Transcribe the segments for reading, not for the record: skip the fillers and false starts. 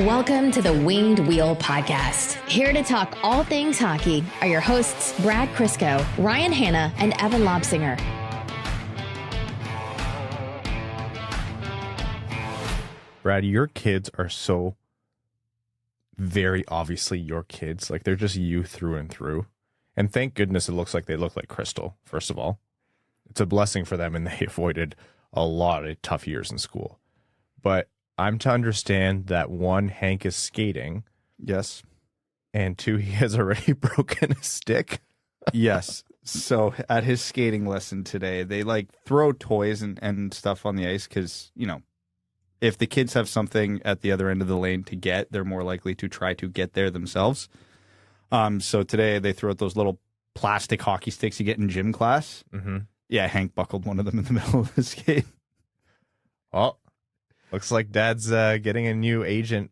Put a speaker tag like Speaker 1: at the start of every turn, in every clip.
Speaker 1: Welcome to the Winged Wheel Podcast. Here to talk all things hockey are your hosts, Brad Crisco, Ryan Hanna, and Evan Lobsinger.
Speaker 2: Brad, your kids are so very obviously your kids. Like, they're just you through and through. And thank goodness it looks like they look like Crystal, first of all. It's a blessing for them, and they avoided a lot of tough years in school. But I'm to understand that one, Hank is skating.
Speaker 3: Yes.
Speaker 2: And two, he has already broken a stick.
Speaker 3: Yes. So at his skating lesson today, they like throw toys and stuff on the ice because, you know, if the kids have something at the other end of the lane to get, they're more likely to try to get there themselves. So today they threw out those little plastic hockey sticks you get in gym class.
Speaker 2: Mm-hmm.
Speaker 3: Yeah, Hank buckled one of them in the middle of the skate.
Speaker 2: Oh, looks like Dad's getting a new agent.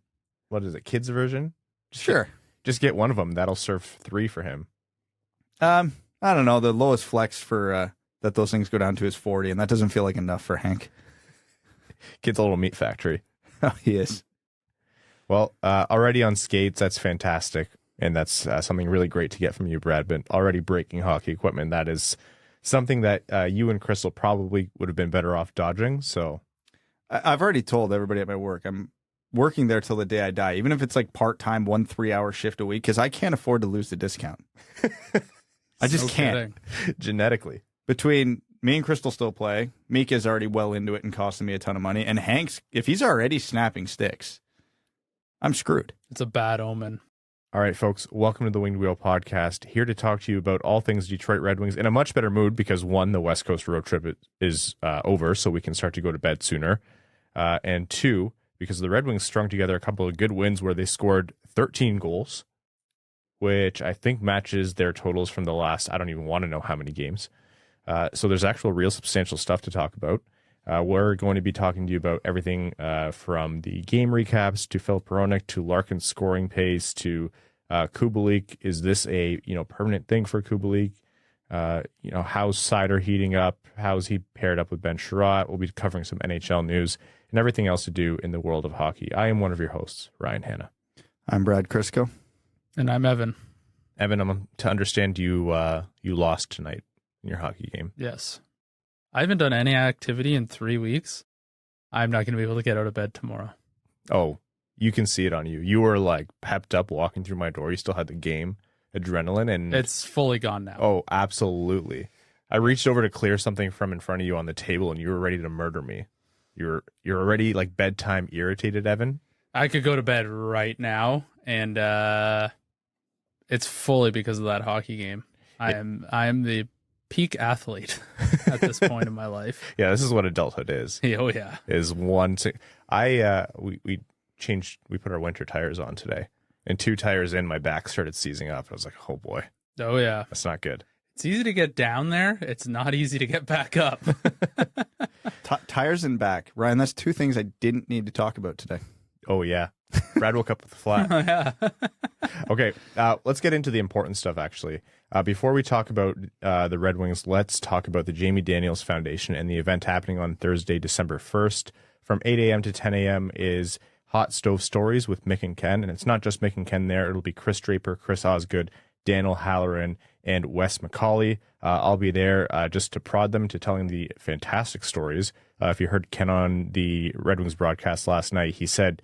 Speaker 2: What is it, kids version?
Speaker 3: Sure.
Speaker 2: Just get one of them. That'll serve 3 for him.
Speaker 3: I don't know. The lowest flex for that those things go down to is 40, and that doesn't feel like enough for Hank.
Speaker 2: Kid's a little meat factory.
Speaker 3: Oh, he is.
Speaker 2: Well, already on skates, that's fantastic. And that's something really great to get from you, Brad. But already breaking hockey equipment, that is something that you and Crystal probably would have been better off dodging. So
Speaker 3: I've already told everybody at my work, I'm working there till the day I die, even if it's like part-time, 1 3-hour shift a week, because I can't afford to lose the discount. I just can't.
Speaker 2: Genetically.
Speaker 3: Between me and Crystal still play, Mika's already well into it and costing me a ton of money, and Hank's, if he's already snapping sticks, I'm screwed.
Speaker 4: It's a bad omen.
Speaker 2: All right, folks, welcome to the Winged Wheel Podcast. Here to talk to you about all things Detroit Red Wings in a much better mood because, one, the West Coast road trip is over, so we can start to go to bed sooner. And two, because the Red Wings strung together a couple of good wins where they scored 13 goals, which I think matches their totals from the last, I don't even want to know how many games. So there's actual real substantial stuff to talk about. We're going to be talking to you about everything from the game recaps to Filip Hronek to Larkin's scoring pace to Kubalik. Is this a permanent thing for Kubalik? How's Seider heating up? How's he paired up with Ben Chiarot? We'll be covering some NHL news and everything else to do in the world of hockey. I am one of your hosts, Ryan Hanna.
Speaker 3: I'm Brad Crisco.
Speaker 4: And I'm Evan.
Speaker 2: Evan, I'm to understand you lost tonight in your hockey game.
Speaker 4: Yes. I haven't done any activity in 3 weeks. I'm not going to be able to get out of bed tomorrow.
Speaker 2: Oh, you can see it on you. You were like pepped up walking through my door. You still had the game adrenaline, and
Speaker 4: it's fully gone now.
Speaker 2: Oh, absolutely. I reached over to clear something from in front of you on the table, and you were ready to murder me. You're already like bedtime irritated, Evan.
Speaker 4: I could go to bed right now, and it's fully because of that hockey game. I am the peak athlete at this point in my life.
Speaker 2: Yeah, this is what adulthood is.
Speaker 4: Oh yeah,
Speaker 2: is one. We put our winter tires on today, and 2 tires in, my back started seizing up. I was like, oh boy.
Speaker 4: Oh yeah,
Speaker 2: that's not good.
Speaker 4: It's easy to get down there. It's not easy to get back up.
Speaker 3: Tires and back, Ryan. That's 2 things I didn't need to talk about today.
Speaker 2: Oh yeah, Brad woke up with a flat.
Speaker 4: Oh, yeah.
Speaker 2: Okay, let's get into the important stuff, actually. Before we talk about the Red Wings, let's talk about the Jamie Daniels Foundation and the event happening on Thursday, December 1st. From 8 a.m. to 10 a.m. is Hot Stove Stories with Mick and Ken. And it's not just Mick and Ken there. It'll be Chris Draper, Chris Osgood, Daniel Halloran, and Wes McCauley. I'll be there just to prod them to telling the fantastic stories. If you heard Ken on the Red Wings broadcast last night, he said,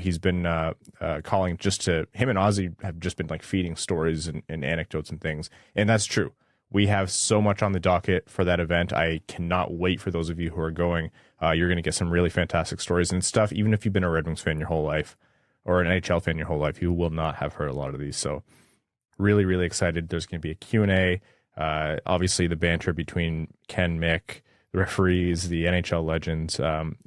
Speaker 2: he's been calling just to him, and Ozzy have just been like feeding stories and anecdotes and things. And that's true. We have so much on the docket for that event. I cannot wait for those of you who are going. You're going to get some really fantastic stories and stuff. Even if you've been a Red Wings fan your whole life or an NHL fan your whole life, you will not have heard a lot of these. So really, really excited. There's going to be a Q&A. Obviously, the banter between Ken, Mick, the referees, the NHL legends.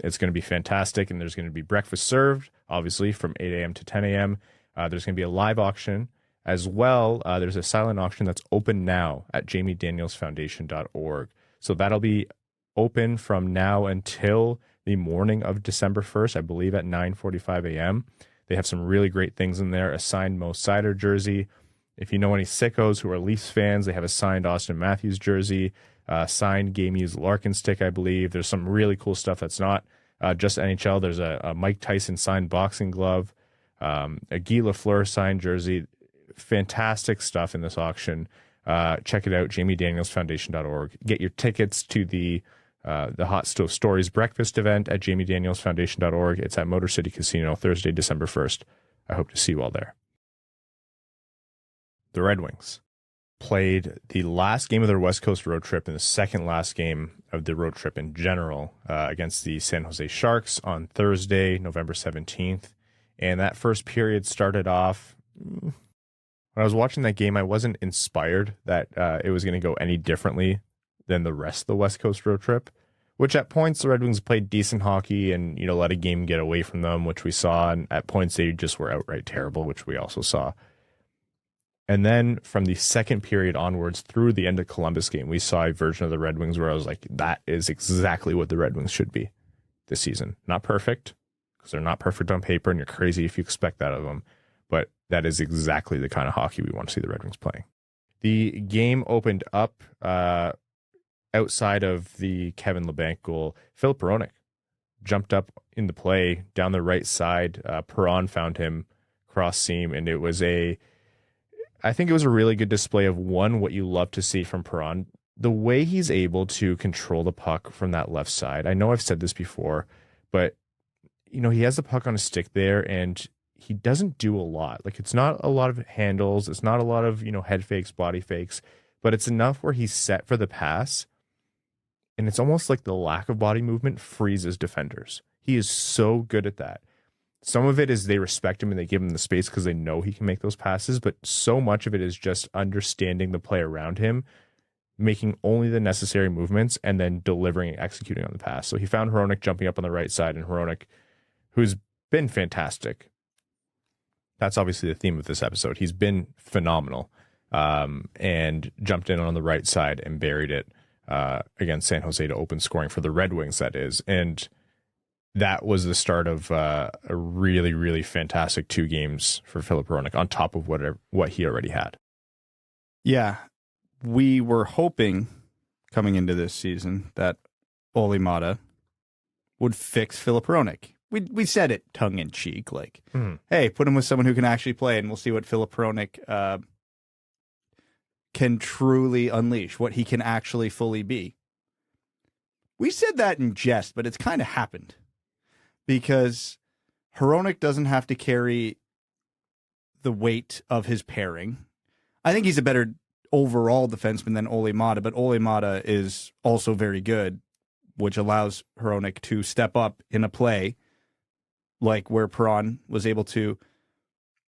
Speaker 2: It's going to be fantastic, and there's going to be breakfast served, obviously, from 8 a.m. to 10 a.m. There's going to be a live auction as well. There's a silent auction that's open now at jamiedanielsfoundation.org. So that'll be open from now until the morning of December 1st, I believe at 9:45 a.m. They have some really great things in there. A signed Moritz Seider jersey. If you know any sickos who are Leafs fans, they have a signed Austin Matthews jersey. Signed game used Larkin stick, I believe. There's some really cool stuff that's not just NHL. There's a Mike Tyson signed boxing glove. a Guy Lafleur signed jersey. Fantastic stuff in this auction. Check it out, jamiedanielsfoundation.org. Get your tickets to the Hot Stove Stories breakfast event at jamiedanielsfoundation.org. It's at Motor City Casino Thursday, December 1st. I hope to see you all there. The Red Wings played the last game of their West Coast road trip and the second last game of the road trip in general against the San Jose Sharks on Thursday, November 17th. And that first period started off... When I was watching that game, I wasn't inspired that it was going to go any differently than the rest of the West Coast road trip, which at points the Red Wings played decent hockey and, let a game get away from them, which we saw. And at points they just were outright terrible, which we also saw. And then from the second period onwards through the end of Columbus game, we saw a version of the Red Wings where I was like, that is exactly what the Red Wings should be this season. Not perfect, because they're not perfect on paper, and you're crazy if you expect that of them. But that is exactly the kind of hockey we want to see the Red Wings playing. The game opened up outside of the Kevin Labanc goal. Filip Hronek jumped up in the play down the right side. Perron found him cross seam, and I think it was a really good display of what you love to see from Perron. The way he's able to control the puck from that left side. I know I've said this before, but he has the puck on a stick there, and he doesn't do a lot. Like, it's not a lot of handles. It's not a lot of, head fakes, body fakes, but it's enough where he's set for the pass. And it's almost like the lack of body movement freezes defenders. He is so good at that. Some of it is they respect him and they give him the space because they know he can make those passes. But so much of it is just understanding the play around him, making only the necessary movements, and then delivering and executing on the pass. So he found Hronek jumping up on the right side, and Hronek, who's been fantastic. That's obviously the theme of this episode. He's been phenomenal, and jumped in on the right side and buried it against San Jose to open scoring for the Red Wings, that is. And that was the start of a really, really fantastic 2 games for Filip Hronek on top of what he already had.
Speaker 3: Yeah, we were hoping coming into this season that Olli Maatta would fix Filip Hronek. We said it tongue in cheek, like, hey, put him with someone who can actually play, and we'll see what Filip Hronek can truly unleash, what he can actually fully be. We said that in jest, but it's kind of happened, because Hronek doesn't have to carry the weight of his pairing. I think he's a better overall defenseman than Olli Maatta, but Olli Maatta is also very good, which allows Hronek to step up in a play like where Perron was able to,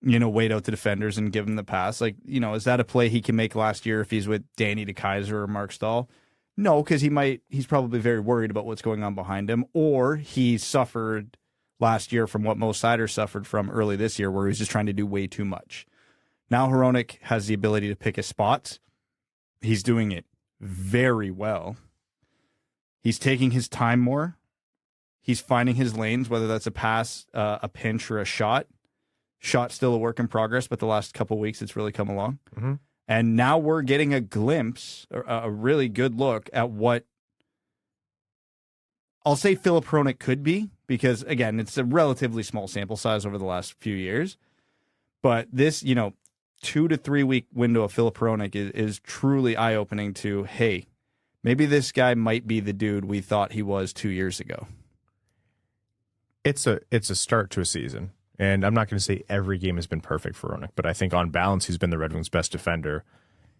Speaker 3: wait out the defenders and give him the pass. Like, is that a play he can make last year if he's with Danny DeKeyser or Mark Stahl? No, because he's probably very worried about what's going on behind him, or he suffered last year from what Moritz Seider suffered from early this year, where he was just trying to do way too much. Now Hronek has the ability to pick his spots. He's doing it very well. He's taking his time more. He's finding his lanes, whether that's a pass, a pinch, or a shot. Shot still a work in progress, but the last couple of weeks it's really come along. Mm-hmm. And now we're getting a glimpse, a really good look at what I'll say Filip Hronek could be, because, again, it's a relatively small sample size over the last few years. But this, 2 to 3 week window of Filip Hronek is truly eye-opening to, hey, maybe this guy might be the dude we thought he was 2 years ago.
Speaker 2: It's a start to a season, and I'm not going to say every game has been perfect for Hronek, but I think on balance he's been the Red Wings' best defender.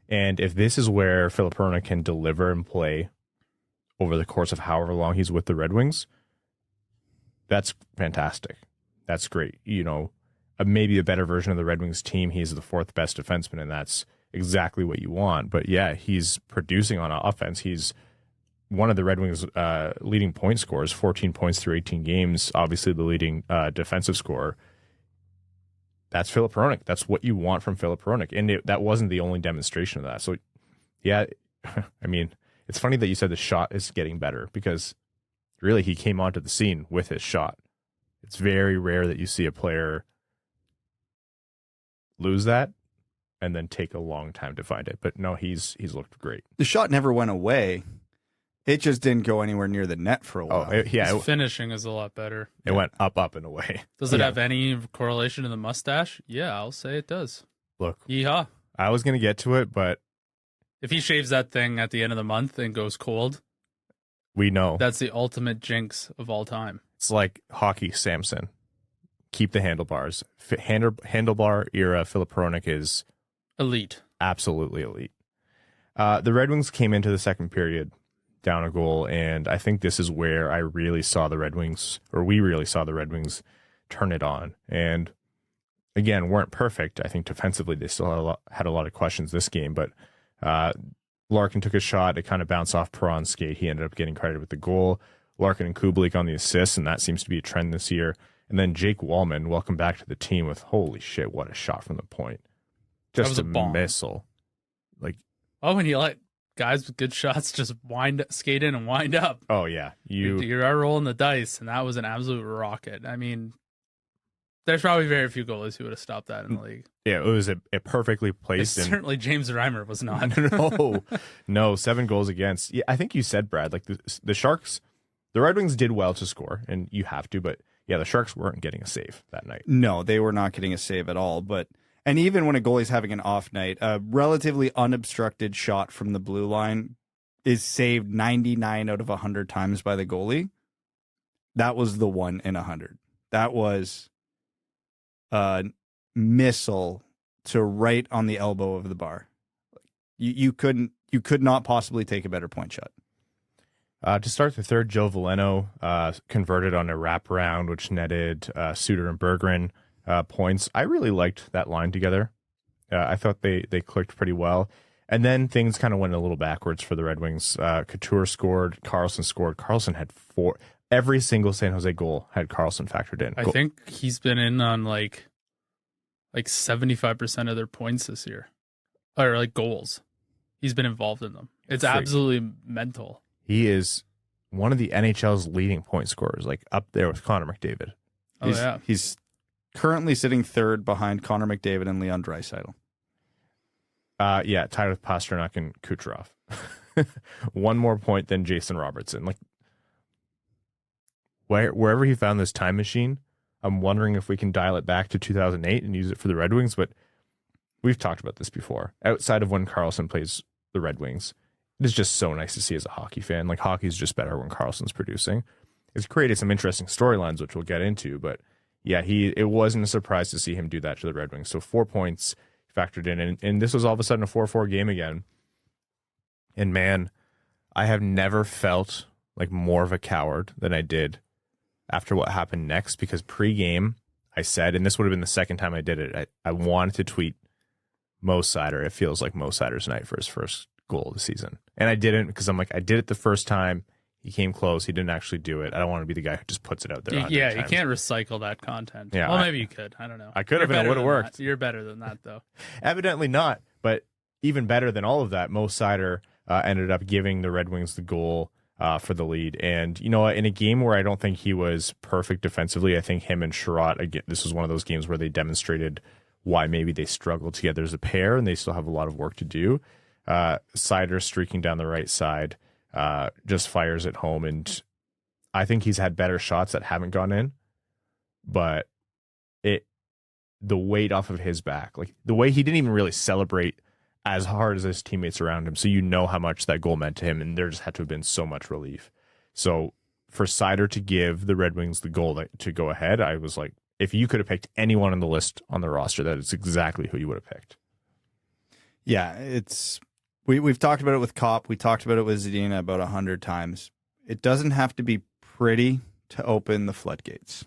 Speaker 2: And if this is where Filip Hronek can deliver and play over the course of however long he's with the Red Wings, that's fantastic. That's great. Maybe a better version of the Red Wings team. He's the 4th best defenseman, and that's exactly what you want. But yeah, he's producing on offense. He's one of the Red Wings' leading point scorers, 14 points through 18 games, obviously the leading defensive scorer. That's Filip Hronek. That's what you want from Filip Hronek. And that wasn't the only demonstration of that. So, yeah, I mean, it's funny that you said the shot is getting better, because really he came onto the scene with his shot. It's very rare that you see a player lose that and then take a long time to find it. But no, he's looked great.
Speaker 3: The shot never went away. It just didn't go anywhere near the net for a while.
Speaker 4: His finishing is a lot better.
Speaker 2: It went up, and away.
Speaker 4: Does it have any correlation to the mustache? Yeah, I'll say it does.
Speaker 2: Look,
Speaker 4: yeehaw.
Speaker 2: I was going to get to it, but
Speaker 4: if he shaves that thing at the end of the month and goes cold,
Speaker 2: we know.
Speaker 4: That's the ultimate jinx of all time.
Speaker 2: It's like hockey Samson. Keep the handlebars. Handlebar era Filip Hronek is
Speaker 4: elite.
Speaker 2: Absolutely elite. The Red Wings came into the second period down a goal, and I think this is where I really saw the Red Wings, or we really saw the Red Wings turn it on. And again, weren't perfect. I think defensively they still had a lot of questions this game, but Larkin took a shot. It kind of bounced off Perron's skate. He ended up getting credit with the goal. Larkin and Kubalik on the assists, and that seems to be a trend this year. And then Jake Walman, welcome back to the team with, holy shit, what a shot from the point. Just a missile.
Speaker 4: When you let guys with good shots just skate in and wind up.
Speaker 2: Oh, yeah.
Speaker 4: You are rolling the dice, and that was an absolute rocket. I mean, there's probably very few goalies who would have stopped that in the league.
Speaker 2: Yeah, it was a perfectly placed.
Speaker 4: Certainly James Reimer was not.
Speaker 2: No, 7 goals against. Yeah, I think you said, Brad, like the Sharks, the Red Wings did well to score, and you have to, but yeah, the Sharks weren't getting a save that night.
Speaker 3: No, they were not getting a save at all, and even when a goalie's having an off night, a relatively unobstructed shot from the blue line is saved 99 out of 100 times by the goalie. That was the 1 in 100. That was a missile to right on the elbow of the bar. You could not possibly take a better point shot.
Speaker 2: To start the third, Joe Veleno converted on a wraparound, which netted Suter and Berggren points. I really liked that line together. I thought they clicked pretty well. And then things kind of went a little backwards for the Red Wings. Couture scored. Karlsson scored. Karlsson had 4. Every single San Jose goal had Karlsson factored in.
Speaker 4: I think he's been in on like 75% of their points this year. Or like goals. He's been involved in them. It's absolutely mental.
Speaker 2: He is one of the NHL's leading point scorers, like up there with Connor McDavid.
Speaker 3: He's currently sitting third behind Connor McDavid and Leon Draisaitl.
Speaker 2: Tied with Pasternak and Kucherov. One more point than Jason Robertson. Like wherever he found this time machine, I'm wondering if we can dial it back to 2008 and use it for the Red Wings. But we've talked about this before. Outside of when Karlsson plays the Red Wings, it is just so nice to see as a hockey fan. Like, hockey's just better when Karlsson's producing. It's created some interesting storylines, which we'll get into. But yeah, it wasn't a surprise to see him do that to the Red Wings. So 4 points factored in. And this was all of a sudden a 4-4 game again. And man, I have never felt like more of a coward than I did after what happened next. Because pre-game, I said, and this would have been the second time I did it, I wanted to tweet Mo Seider. It feels like Mo Seider's night for his first goal of the season. And I didn't, because I'm like, I did it the first time. He came close. He didn't actually do it. I don't want to be the guy who just puts it out there.
Speaker 4: Yeah, you can't recycle that content.
Speaker 2: Yeah,
Speaker 4: well, maybe you could. I don't know.
Speaker 2: I could have, and it would have worked.
Speaker 4: You're better than that, though.
Speaker 2: Evidently not. But even better than all of that, Mo Seider ended up giving the Red Wings the goal for the lead. And, you know, in a game where I don't think he was perfect defensively, I think him and Chiarot, again, this was one of those games where they demonstrated why maybe they struggled together as a pair, and they still have a lot of work to do. Seider streaking down the right side, just fires it home, and I think he's had better shots that haven't gone in, but the weight off of his back, like the way he didn't even really celebrate as hard as his teammates around him, so you know how much that goal meant to him, and there just had to have been so much relief. So for Seider to give the Red Wings the goal to go ahead, I was like, if you could have picked anyone on the list on the roster, that is exactly who you would have picked.
Speaker 3: Yeah, we've talked about it with Kopp. We talked about it with Zadina about 100 times. It doesn't have to be pretty to open the floodgates.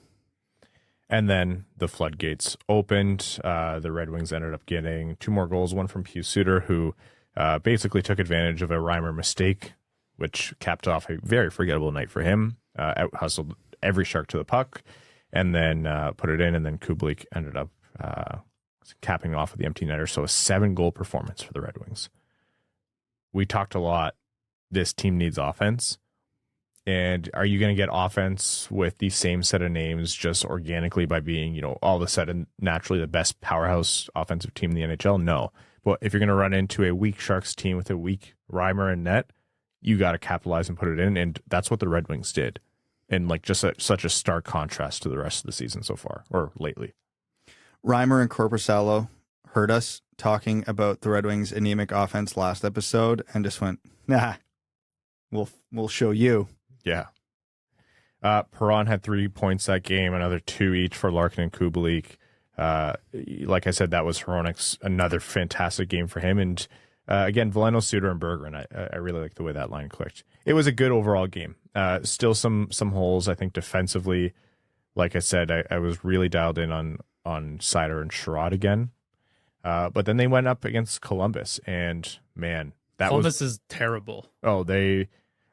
Speaker 2: And then the floodgates opened. The Red Wings ended up getting 2 more goals, one from Hugh Suter, who basically took advantage of a Reimer mistake, which capped off a very forgettable night for him. Out-hustled every Shark to the puck, and then put it in, and then Kubalik ended up capping off with the empty netter. So a 7-goal performance for the Red Wings. We talked a lot. This team needs offense. And are you going to get offense with the same set of names just organically by being, you know, all of a sudden naturally the best powerhouse offensive team in the NHL? No. But if you're going to run into a weak Sharks team with a weak Reimer and net, you got to capitalize and put it in, and that's what the Red Wings did. And like just such a stark contrast to the rest of the season so far, or lately.
Speaker 3: Reimer and Corpusalo heard us talking about the Red Wings' anemic offense last episode and just went, nah, we'll show you.
Speaker 2: Yeah. Perron had 3 points that game, another 2 each for Larkin and Kubalik. Like I said, that was Hronek's another fantastic game for him. And again, Veleno, Suter, and Bergeron, I really like the way that line clicked. It was a good overall game. Still some holes, I think, defensively. Like I said, I was really dialed in on Seider and Chiarot again. But then they went up against Columbus, and man,
Speaker 4: Columbus is terrible.
Speaker 2: Oh, they're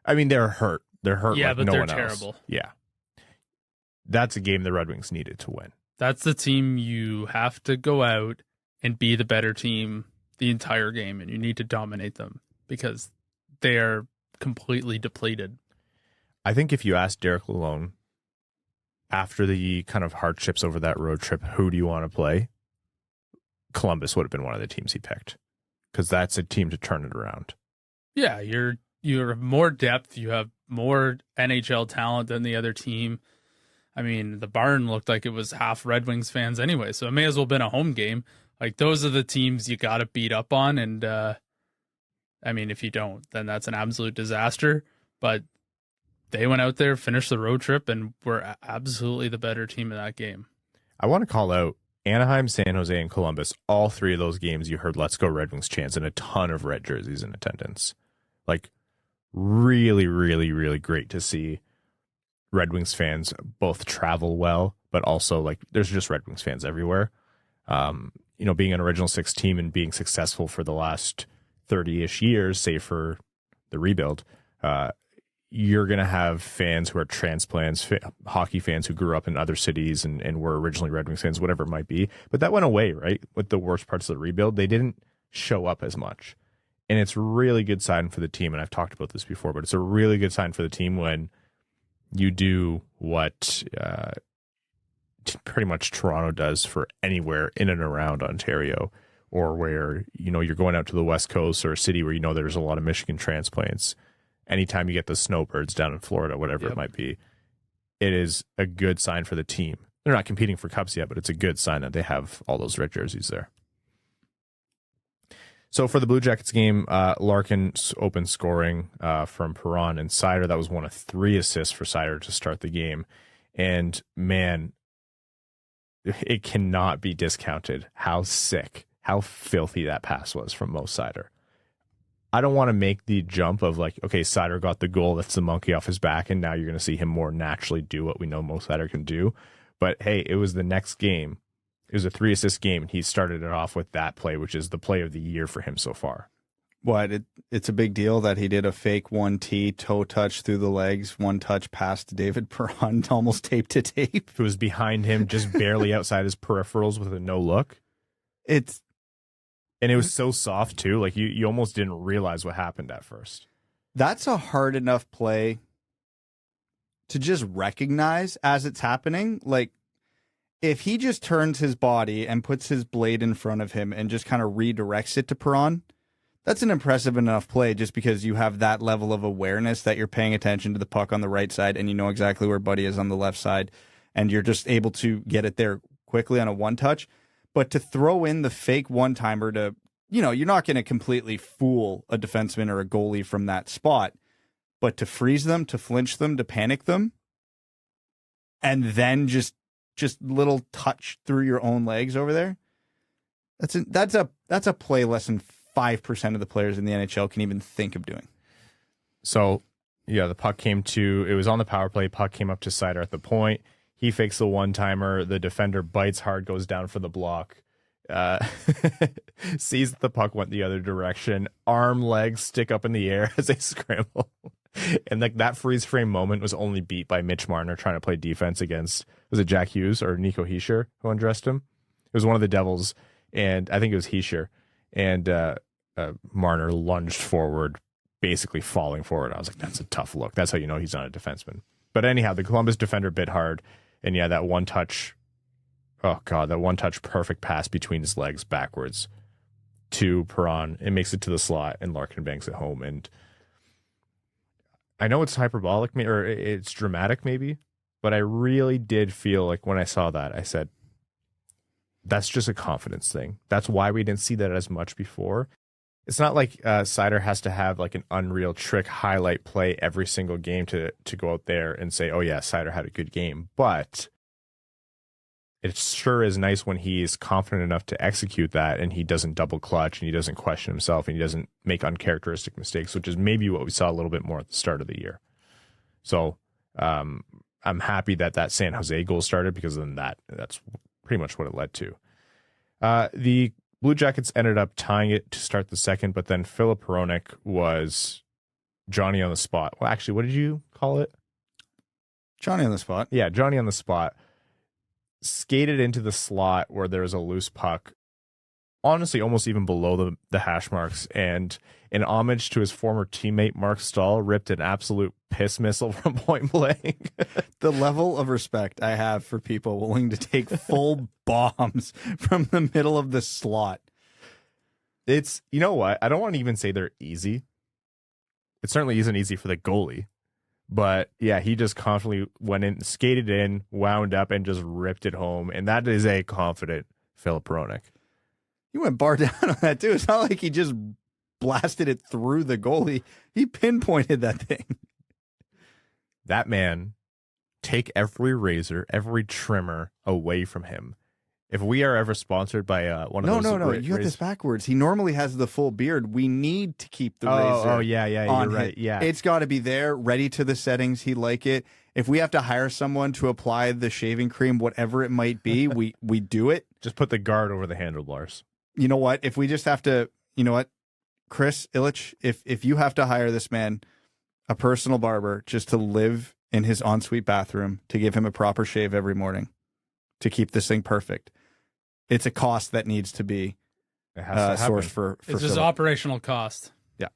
Speaker 2: hurt. They're hurt.
Speaker 4: Yeah,
Speaker 2: like
Speaker 4: but
Speaker 2: no
Speaker 4: they're
Speaker 2: one
Speaker 4: terrible.
Speaker 2: Else. Yeah, that's a game the Red Wings needed to win.
Speaker 4: That's the team you have to go out and be the better team the entire game, and you need to dominate them because they are completely depleted.
Speaker 2: I think if you ask Derek Lalonde after the kind of hardships over that road trip, who do you want to play? Columbus would have been one of the teams he picked because that's a team to turn it around.
Speaker 4: Yeah, you're more depth. You have more NHL talent than the other team. I mean, the barn looked like it was half Red Wings fans anyway, so it may as well have been a home game. Like, those are the teams you got to beat up on, and I mean, if you don't, then that's an absolute disaster. But they went out there, finished the road trip, and were absolutely the better team in that game.
Speaker 2: I want to call out Anaheim, San Jose, and Columbus. All 3 of those games, you heard "Let's Go Red Wings" chants and a ton of red jerseys in attendance. Like, really, really, really great to see Red Wings fans both travel well, but also like there's just Red Wings fans everywhere. Being an Original Six team and being successful for the last 30-ish years, save for the rebuild, you're going to have fans who are transplants, hockey fans who grew up in other cities and were originally Red Wings fans, whatever it might be. But that went away, right? With the worst parts of the rebuild, they didn't show up as much. And it's a really good sign for the team. And I've talked about this before, but it's a really good sign for the team when you do what pretty much Toronto does for anywhere in and around Ontario, or where, you're going out to the West Coast or a city where there's a lot of Michigan transplants. Anytime you get the snowbirds down in Florida, whatever it might be, it is a good sign for the team. They're not competing for cups yet, but it's a good sign that they have all those red jerseys there. So for the Blue Jackets game, Larkin open scoring from Perron and Seider. That was one of 3 assists for Seider to start the game. And man, it cannot be discounted how sick, how filthy that pass was from Mo Seider. I don't want to make the jump of like, okay, Seider got the goal, that's the monkey off his back, and now you're going to see him more naturally do what we know Mo Seider can do. But hey, it was the next game. It was a 3-assist game, and he started it off with that play, which is the play of the year for him so far.
Speaker 3: It's a big deal that he did a fake 1T toe touch through the legs, 1-touch pass to David Perron, almost tape to tape.
Speaker 2: Who was behind him, just barely outside his peripherals with a no look. And it was so soft too, like you almost didn't realize what happened at first.
Speaker 3: That's a hard enough play to just recognize as it's happening. Like, if he just turns his body and puts his blade in front of him and just kind of redirects it to Perron, that's an impressive enough play just because you have that level of awareness that you're paying attention to the puck on the right side and you know exactly where Buddy is on the left side, and you're just able to get it there quickly on a 1-touch. But to throw in the fake one-timer to, you're not going to completely fool a defenseman or a goalie from that spot, but to freeze them, to flinch them, to panic them, and then just little touch through your own legs over there. That's a play less than 5% of the players in the NHL can even think of doing.
Speaker 2: So, yeah, the puck it was on the power play. Puck came up to Seider at the point. He fakes the one-timer. The defender bites hard, goes down for the block. Sees that the puck went the other direction. Arm, legs stick up in the air as they scramble. And like that freeze frame moment was only beat by Mitch Marner trying to play defense against, was it Jack Hughes or Nico Hischier who undressed him? It was one of the Devils, and I think it was Hischier. And Marner lunged forward, basically falling forward. I was like, that's a tough look. That's how you know he's not a defenseman. But anyhow, the Columbus defender bit hard, and yeah, that one-touch, perfect pass between his legs backwards to Perron. It makes it to the slot, and Larkin banks it home. And I know it's hyperbolic, or it's dramatic maybe, but I really did feel like when I saw that, I said, that's just a confidence thing. That's why we didn't see that as much before. It's not like Seider has to have like an unreal trick highlight play every single game to go out there and say, oh yeah, Seider had a good game. But it sure is nice when he is confident enough to execute that and he doesn't double clutch and he doesn't question himself and he doesn't make uncharacteristic mistakes, which is maybe what we saw a little bit more at the start of the year. So I'm happy that San Jose goal started, because then that's pretty much what it led to. The Blue Jackets ended up tying it to start the second, but then Filip Hronek was Johnny on the spot. Well, actually, what did you call it?
Speaker 3: Johnny on the spot.
Speaker 2: Yeah, Johnny on the spot. Skated into the slot where there was a loose puck, honestly almost even below the hash marks, and in homage to his former teammate Mark Stahl, ripped an absolute piss missile from point blank.
Speaker 3: The level of respect I have for people willing to take full bombs from the middle of the slot.
Speaker 2: It's, you know what? I don't want to even say they're easy. It certainly isn't easy for the goalie. But yeah, he just confidently went in, skated in, wound up, and just ripped it home. And that is a confident Filip Hronek.
Speaker 3: He went bar down on that too. It's not like he just blasted it through the goalie. He pinpointed that thing.
Speaker 2: That man, take every razor, every trimmer away from him. If we are ever sponsored by one of those...
Speaker 3: No. You have this backwards. He normally has the full beard. We need to keep the razor.
Speaker 2: Oh, yeah, you're right. Yeah.
Speaker 3: It's got to be there, ready to the settings. He like it. If we have to hire someone to apply the shaving cream, whatever it might be, we do it.
Speaker 2: Just put the guard over the handlebars.
Speaker 3: You know what? If we just have to... You know what? Chris Illich, if you have to hire this man, a personal barber, just to live in his ensuite bathroom, to give him a proper shave every morning, to keep this thing perfect, it's a cost that needs to be sourced for
Speaker 4: it's just operational cost.
Speaker 2: Yeah.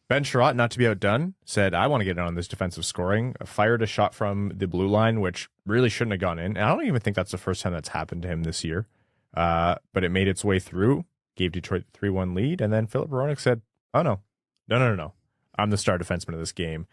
Speaker 2: Ben Chiarot, not to be outdone, said, I want to get in on this defensive scoring. Fired a shot from the blue line, which really shouldn't have gone in. And I don't even think that's the first time that's happened to him this year. But it made its way through, gave Detroit the 3-1 lead. And then Filip Hronek said, oh, no. I'm the star defenseman of this game.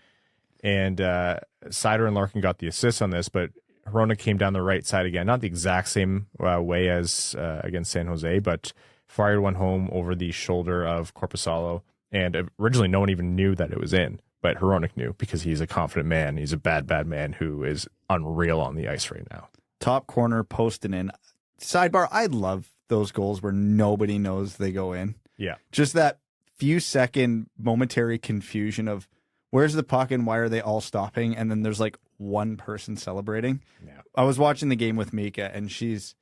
Speaker 2: And Seider and Larkin got the assist on this, but Hronek came down the right side again, not the exact same way as against San Jose, but fired one home over the shoulder of Korpisalo. And originally, no one even knew that it was in, but Hronek knew because he's a confident man. He's a bad man who is unreal on the ice right now.
Speaker 3: Top corner, posting in. Sidebar, I love those goals where nobody knows they go in.
Speaker 2: Yeah.
Speaker 3: Just that few second momentary confusion of where's the puck and why are they all stopping? And then there's like one person celebrating.
Speaker 2: Yeah.
Speaker 3: I was watching the game with Mika and she's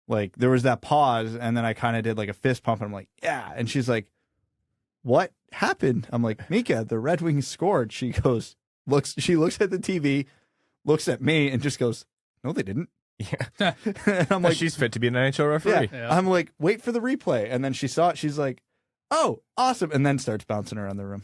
Speaker 3: like, there was that pause and then I kind of did like a fist pump and I'm like, yeah. And she's like, what happened? I'm like, Mika, the Red Wings scored. She looks at the TV, looks at me and just goes, no, they didn't.
Speaker 2: Yeah.
Speaker 3: And I'm like,
Speaker 2: she's fit to be an NHL referee.
Speaker 3: Yeah. I'm like, wait for the replay. And then she saw it. She's like, oh, awesome. And then starts bouncing around the room.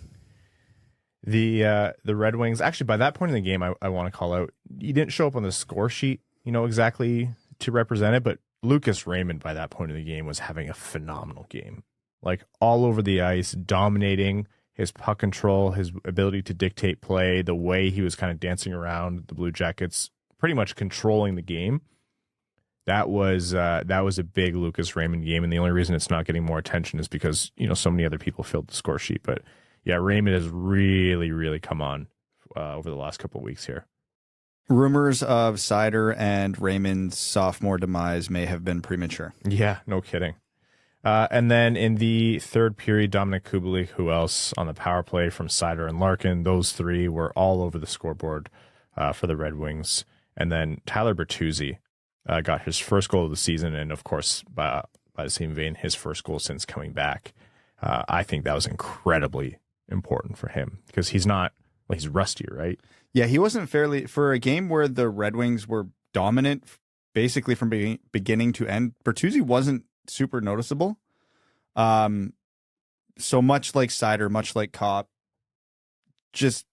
Speaker 2: The Red Wings, actually, by that point in the game, I want to call out, he didn't show up on the score sheet, exactly to represent it, but Lucas Raymond by that point in the game was having a phenomenal game. Like all over the ice, dominating his puck control, his ability to dictate play, the way he was kind of dancing around the Blue Jackets, pretty much controlling the game. That was a big Lucas Raymond game, and the only reason it's not getting more attention is because so many other people filled the score sheet. But yeah, Raymond has really, really come on over the last couple of weeks here.
Speaker 3: Rumors of Seider and Raymond's sophomore demise may have been premature.
Speaker 2: Yeah, no kidding. And then in the third period, Dominic Kubalik, who else on the power play from Seider and Larkin, those three were all over the scoreboard for the Red Wings. And then Tyler Bertuzzi got his first goal of the season, and of course, by the same vein, his first goal since coming back. I think that was incredibly important for him because he's rusty, right?
Speaker 3: Yeah, he wasn't for a game where the Red Wings were dominant basically from beginning to end. Bertuzzi wasn't super noticeable. So much like Seider, much like Kopp, just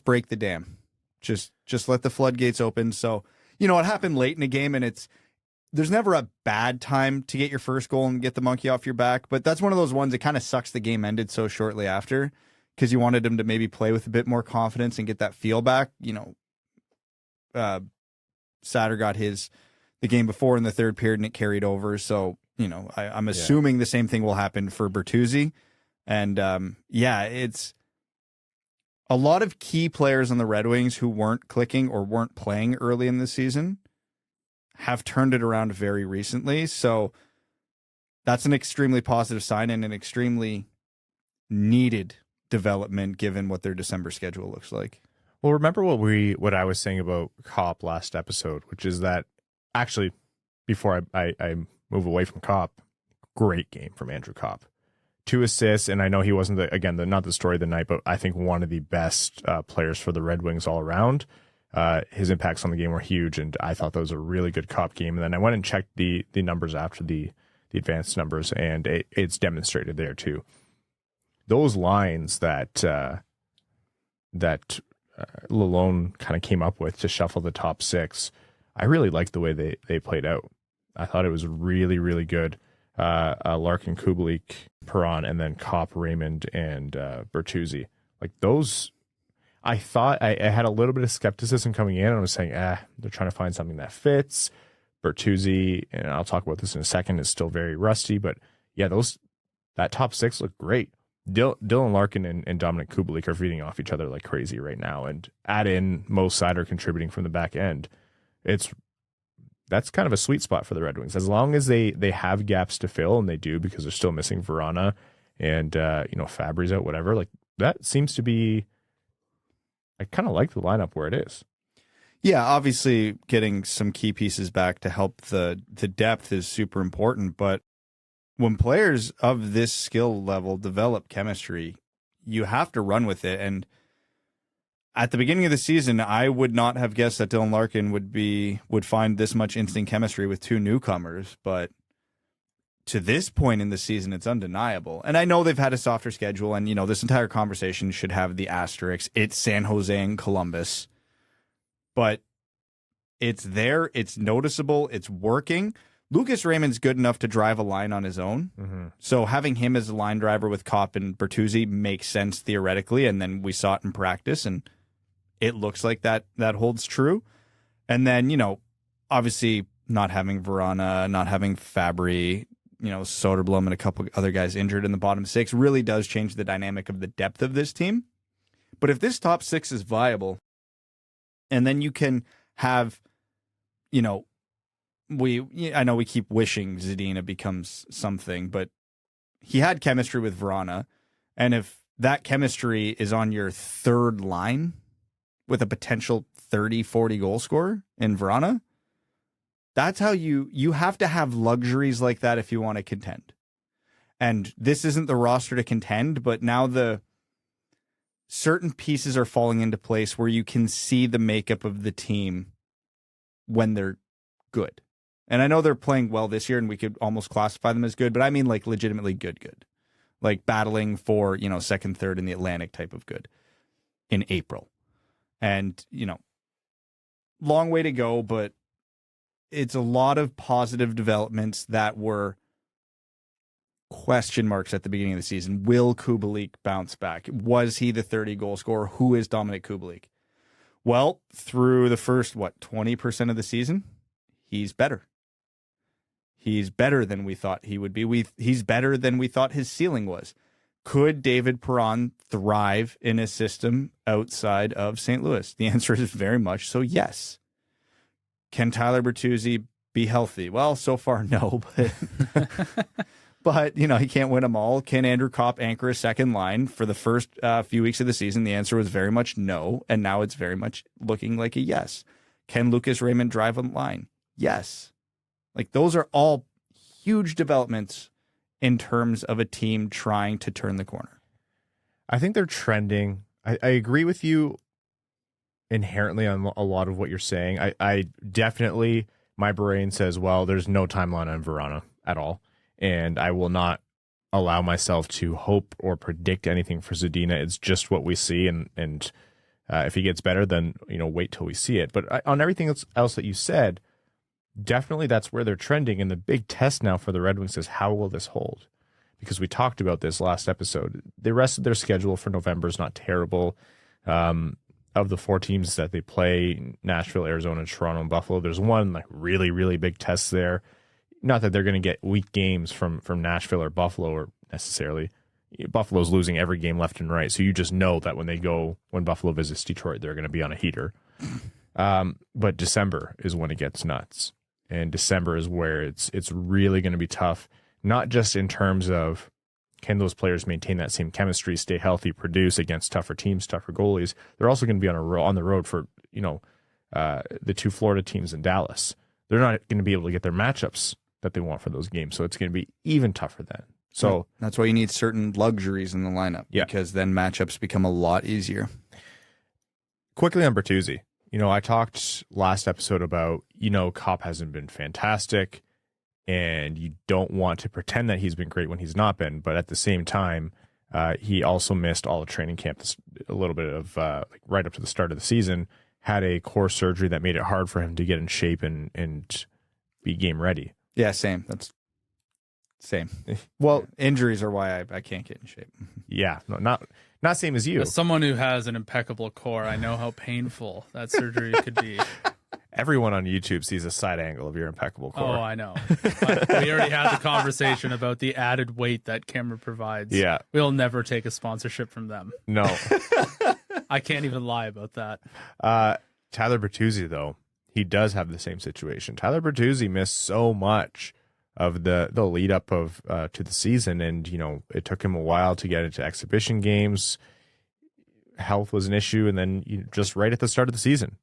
Speaker 3: break the dam. Just let the floodgates open. So, it happened late in the game, and there's never a bad time to get your first goal and get the monkey off your back, but that's one of those ones that kind of sucks the game ended so shortly after, because you wanted him to maybe play with a bit more confidence and get that feel back. Seider got the game before in the third period and it carried over. So, I'm assuming the same thing will happen for Bertuzzi. And it's a lot of key players on the Red Wings who weren't clicking or weren't playing early in the season have turned it around very recently. So that's an extremely positive sign and an extremely needed development given what their December schedule looks like.
Speaker 2: Well, remember what I was saying about Kopp last episode, which is that actually, before I move away from Kopp, great game from Andrew Kopp. 2 assists, and I know he wasn't not the story of the night, but I think one of the best players for the Red Wings all around. His impacts on the game were huge, and I thought that was a really good Kopp game. And then I went and checked the numbers after the advanced numbers, and it's demonstrated there too. Those lines that Lalonde kind of came up with to shuffle the top 6, I really liked the way they played out. I thought it was really, really good. Larkin, Kubalik, Perron, and then Kopp, Raymond, and Bertuzzi. Like those, I thought I had a little bit of skepticism coming in. And I was saying, they're trying to find something that fits. Bertuzzi, and I'll talk about this in a second, is still very rusty. But yeah, that top 6 look great. Dylan Larkin and Dominic Kubalik are feeding off each other like crazy right now. And add in Moritz Seider contributing from the back end. That's kind of a sweet spot for the Red Wings. As long as they have gaps to fill, and they do because they're still missing Vrana and Fabry's out, whatever. Like that seems to be. I kind of like the lineup where it is.
Speaker 3: Yeah, obviously getting some key pieces back to help the depth is super important. But when players of this skill level develop chemistry, you have to run with it. And at the beginning of the season, I would not have guessed that Dylan Larkin would find this much instant chemistry with 2 newcomers, but to this point in the season, it's undeniable. And I know they've had a softer schedule, and this entire conversation should have the asterisk. It's San Jose and Columbus, but it's there. It's noticeable. It's working. Lucas Raymond's good enough to drive a line on his own. Mm-hmm. So having him as a line driver with Kopp and Bertuzzi makes sense theoretically, and then we saw it in practice, and it looks like that holds true. And then, obviously not having Vrana, not having Fabry, Soderblom and a couple other guys injured in the bottom 6 really does change the dynamic of the depth of this team. But if this top 6 is viable, and then you can have, I know we keep wishing Zadina becomes something, but he had chemistry with Vrana. And if that chemistry is on your third line with a potential 30, 40 goal scorer in Vrana, that's how you have to have luxuries like that if you want to contend. And this isn't the roster to contend, but now the certain pieces are falling into place where you can see the makeup of the team when they're good. And I know they're playing well this year, and we could almost classify them as good, but I mean like legitimately good. Like battling for, second, third in the Atlantic type of good in April. And, long way to go, but it's a lot of positive developments that were question marks at the beginning of the season. Will Kubalik bounce back? Was he the 30-goal scorer? Who is Dominic Kubalik? Well, through the first, 20% of the season, he's better. He's better than we thought he would be. He's better than we thought his ceiling was. Could David Perron thrive in a system outside of St. Louis? The answer is very much so, yes. Can Tyler Bertuzzi be healthy? Well, so far, no. But he can't win them all. Can Andrew Kopp anchor a second line for the first few weeks of the season? The answer was very much no, and now it's very much looking like a yes. Can Lucas Raymond drive a line? Yes. Like, those are all huge developments in terms of a team trying to turn the corner.
Speaker 2: I think they're trending. I agree with you inherently on a lot of what you're saying. I definitely, my brain says, well, there's no timeline on Vrana at all. And I will not allow myself to hope or predict anything for Zadina. It's just what we see. And if he gets better, then, wait till we see it. But on everything else that you said, definitely that's where they're trending. And the big test now for the Red Wings is how will this hold? because we talked about this last episode. The rest of their schedule for November is not terrible. Of the 4 teams that they play, Nashville, Arizona, Toronto, and Buffalo, there's one like really, really big test there. Not that they're going to get weak games from Nashville or Buffalo or necessarily. Buffalo's losing every game left and right, so you just know that when Buffalo visits Detroit, they're going to be on a heater. But December is when it gets nuts, and December is where it's really going to be tough. Not just in terms of can those players maintain that same chemistry, stay healthy, produce against tougher teams, tougher goalies. They're also going to be on the road for the 2 Florida teams in Dallas. They're not going to be able to get their matchups that they want for those games, so it's going to be even tougher then. So
Speaker 3: that's why you need certain luxuries in the lineup, because then matchups become a lot easier.
Speaker 2: Quickly on Bertuzzi, I talked last episode about Kopp hasn't been fantastic. And you don't want to pretend that he's been great when he's not been. But at the same time, he also missed all of training camp, a little bit of right up to the start of the season, had a core surgery that made it hard for him to get in shape and be game ready.
Speaker 3: Yeah, same. That's same.
Speaker 2: Well,
Speaker 3: injuries are why I can't get in shape.
Speaker 2: Yeah, no, not same as you.
Speaker 4: As someone who has an impeccable core, I know how painful that surgery could be.
Speaker 2: Everyone on YouTube sees a side angle of your impeccable core.
Speaker 4: Oh, I know. But we already had the conversation about the added weight that camera provides.
Speaker 2: Yeah.
Speaker 4: We'll never take a sponsorship from them.
Speaker 2: No.
Speaker 4: I can't even lie about that.
Speaker 2: Tyler Bertuzzi, though, he does have the same situation. Tyler Bertuzzi missed so much of the lead up to the season, and it took him a while to get into exhibition games. Health was an issue, and then just right at the start of the season,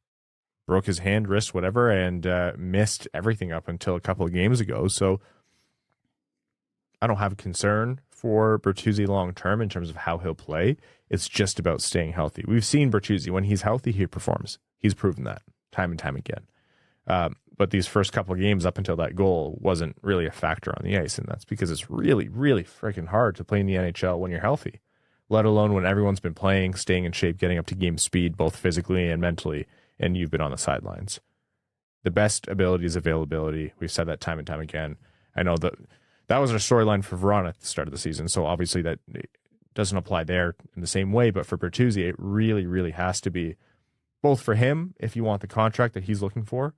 Speaker 2: broke his hand, wrist, whatever, and missed everything up until a couple of games ago. So I don't have a concern for Bertuzzi long term in terms of how he'll play. It's just about staying healthy. We've seen Bertuzzi, when he's healthy, he performs. He's proven that time and time again. But these first couple of games up until that goal wasn't really a factor on the ice, and that's because it's really, really freaking hard to play in the NHL when you're healthy, let alone when everyone's been playing, staying in shape, getting up to game speed, both physically and mentally, and you've been on the sidelines. The best ability is availability. We've said that time and time again. I know that was our storyline for Verona at the start of the season, so obviously that doesn't apply there in the same way, but for Bertuzzi, it really, really has to be, both for him, if you want the contract that he's looking for,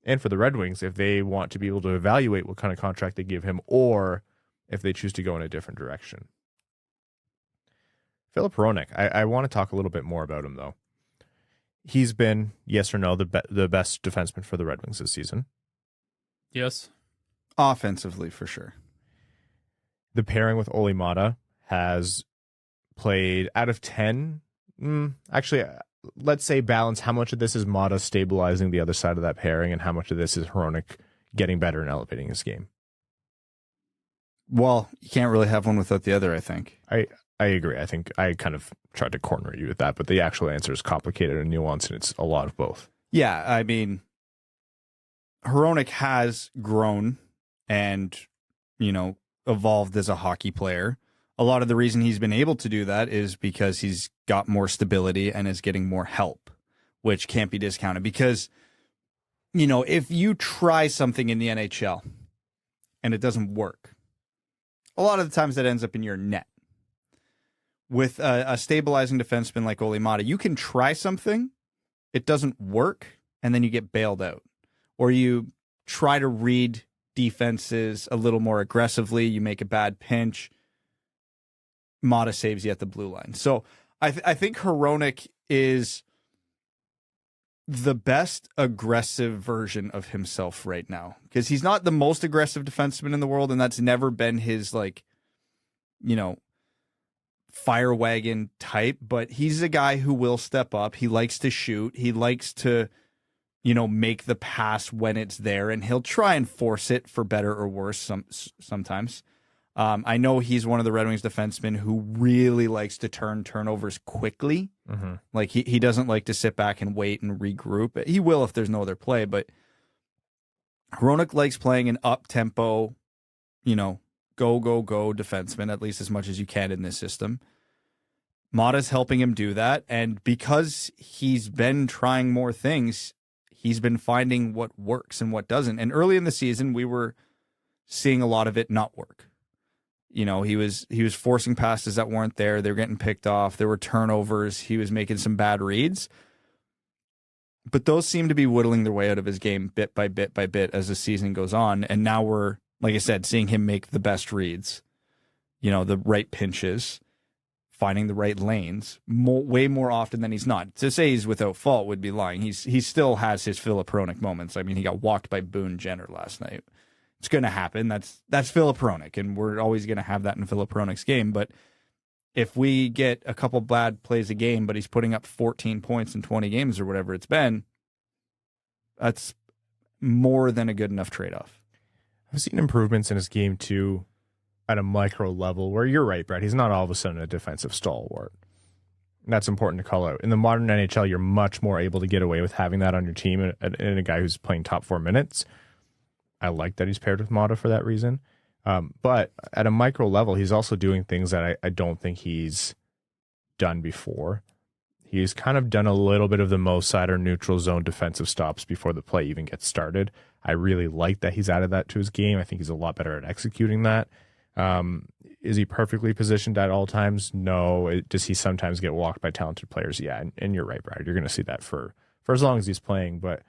Speaker 2: and for the Red Wings, if they want to be able to evaluate what kind of contract they give him, or if they choose to go in a different direction. Filip Hronek, I want to talk a little bit more about him, though. He's been, yes or no, the best defenseman for the Red Wings this season.
Speaker 4: Yes.
Speaker 3: Offensively, for sure.
Speaker 2: The pairing with Olli Maatta has played out of 10. Actually, let's say balance. How much of this is Maatta stabilizing the other side of that pairing, and how much of this is Hronek getting better and elevating his game?
Speaker 3: Well, you can't really have one without the other, I think.
Speaker 2: I agree. I think I kind of tried to corner you with that, but the actual answer is complicated and nuanced, and it's a lot of both.
Speaker 3: Yeah, I mean, Hronek has grown and, evolved as a hockey player. A lot of the reason he's been able to do that is because he's got more stability and is getting more help, which can't be discounted. Because, if you try something in the NHL and it doesn't work, a lot of the times that ends up in your net. With a stabilizing defenseman like Olli Maatta, you can try something, it doesn't work, and then you get bailed out. Or you try to read defenses a little more aggressively, you make a bad pinch, Maatta saves you at the blue line. So I think Hronek is the best aggressive version of himself right now. Because he's not the most aggressive defenseman in the world, and that's never been his, fire wagon type, but he's a guy who will step up. He likes to shoot. He likes to, make the pass when it's there, and he'll try and force it for better or worse sometimes. I know he's one of the Red Wings defensemen who really likes to turn turnovers quickly. Mm-hmm. Like he doesn't like to sit back and wait and regroup. He will if there's no other play, but Hronek likes playing an up-tempo, go defenseman, at least as much as you can in this system. Maatta's helping him do that, and because he's been trying more things, he's been finding what works and what doesn't. And early in the season, we were seeing a lot of it not work. You know, he was forcing passes that weren't there. They were getting picked off. There were turnovers. He was making some bad reads. But those seem to be whittling their way out of his game bit by bit by bit as the season goes on. And now we're, like I said, seeing him make the best reads, you know, the right pinches, finding the right lanes, way more often than he's not. To say he's without fault would be lying. He still has his Filip Hronek moments. I mean, he got walked by Boone Jenner last night. It's going to happen. That's Filip Hronek, and we're always going to have that in Filip Hronek's game. But if we get a couple bad plays a game, but he's putting up 14 points in 20 games or whatever it's been, that's more than a good enough trade-off.
Speaker 2: I've seen improvements in his game, too, at a micro level, where you're right, Brad. He's not all of a sudden a defensive stalwart. And that's important to call out. In the modern NHL, you're much more able to get away with having that on your team and a guy who's playing top 4 minutes. I like that he's paired with Maatta for that reason. But at a micro level, he's also doing things that I don't think he's done before. He's kind of done a little bit of the Mo Seider neutral zone defensive stops before the play even gets started. I really like that he's added that to his game. I think he's a lot better at executing that. Is he perfectly positioned at all times? No. Does he sometimes get walked by talented players? Yeah, and you're right, Brad. You're going to see that for as long as he's playing. But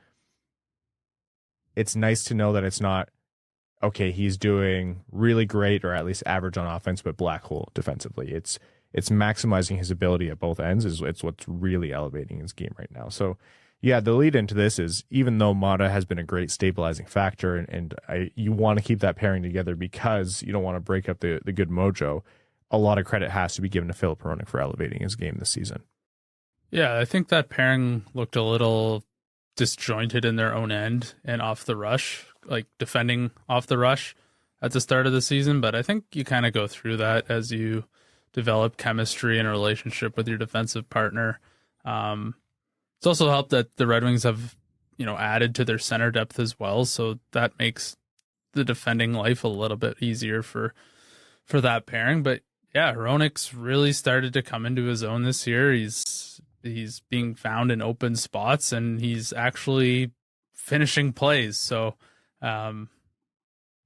Speaker 2: it's nice to know that it's not, okay, he's doing really great or at least average on offense, but black hole defensively. It's maximizing his ability at both ends. It's what's really elevating his game right now. So, yeah, the lead into this is, even though Maatta has been a great stabilizing factor, and you want to keep that pairing together because you don't want to break up the good mojo, a lot of credit has to be given to Filip Hronek for elevating his game this season.
Speaker 4: Yeah, I think that pairing looked a little disjointed in their own end and off the rush, like defending off the rush at the start of the season. But I think you kind of go through that as you develop chemistry and a relationship with your defensive partner. It's also helped that the Red Wings have, added to their center depth as well. So that makes the defending life a little bit easier for that pairing. But yeah, Hronek's really started to come into his own this year. He's being found in open spots and he's actually finishing plays. So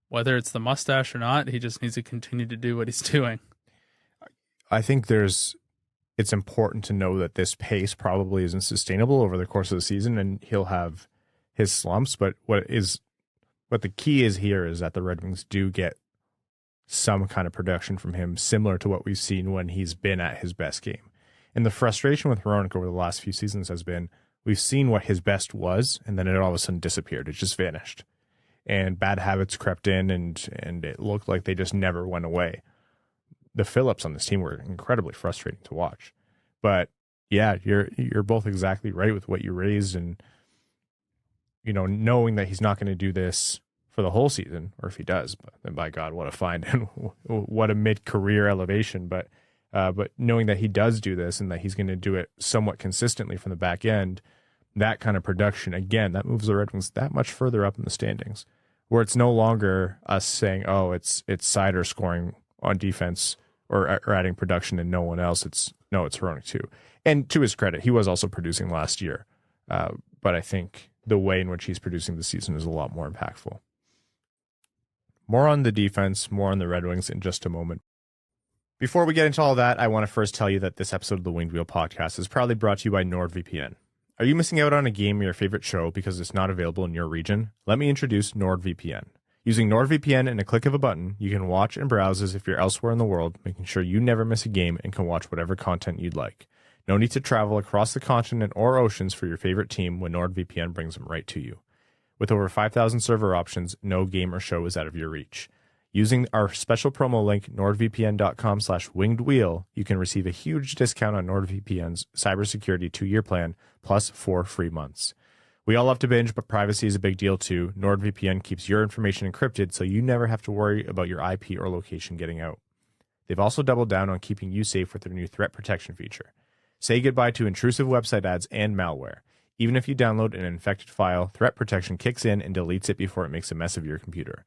Speaker 4: whether it's the mustache or not, he just needs to continue to do what he's doing.
Speaker 2: I think it's important to know that this pace probably isn't sustainable over the course of the season, and he'll have his slumps. But what the key is here is that the Red Wings do get some kind of production from him, similar to what we've seen when he's been at his best game. And the frustration with Hronek over the last few seasons has been, we've seen what his best was, and then it all of a sudden disappeared. It just vanished. And bad habits crept in, and it looked like they just never went away. The Phillips on this team were incredibly frustrating to watch. But yeah, you're both exactly right with what you raised, and knowing that he's not going to do this for the whole season, or if he does, then by God, what a find and what a mid-career elevation. But knowing that he does do this and that he's going to do it somewhat consistently from the back end, that kind of production, again, that moves the Red Wings that much further up in the standings, where it's no longer us saying, oh, it's Seider scoring on defense or adding production and no one else. It's Hronek too. And to his credit, he was also producing last year. But I think the way in which he's producing this season is a lot more impactful. More on the defense, more on the Red Wings in just a moment. Before we get into all that, I want to first tell you that this episode of the Winged Wheel podcast is proudly brought to you by NordVPN. Are you missing out on a game or your favorite show because it's not available in your region? Let me introduce NordVPN. Using NordVPN and a click of a button, you can watch and browse as if you're elsewhere in the world, making sure you never miss a game and can watch whatever content you'd like. No need to travel across the continent or oceans for your favorite team when NordVPN brings them right to you. With over 5,000 server options, no game or show is out of your reach. Using our special promo link, nordvpn.com/wingedwheel, you can receive a huge discount on NordVPN's cybersecurity 2-year plan, plus 4 free months. We all love to binge, but privacy is a big deal too. NordVPN keeps your information encrypted, so you never have to worry about your IP or location getting out. They've also doubled down on keeping you safe with their new threat protection feature. Say goodbye to intrusive website ads and malware. Even if you download an infected file, threat protection kicks in and deletes it before it makes a mess of your computer.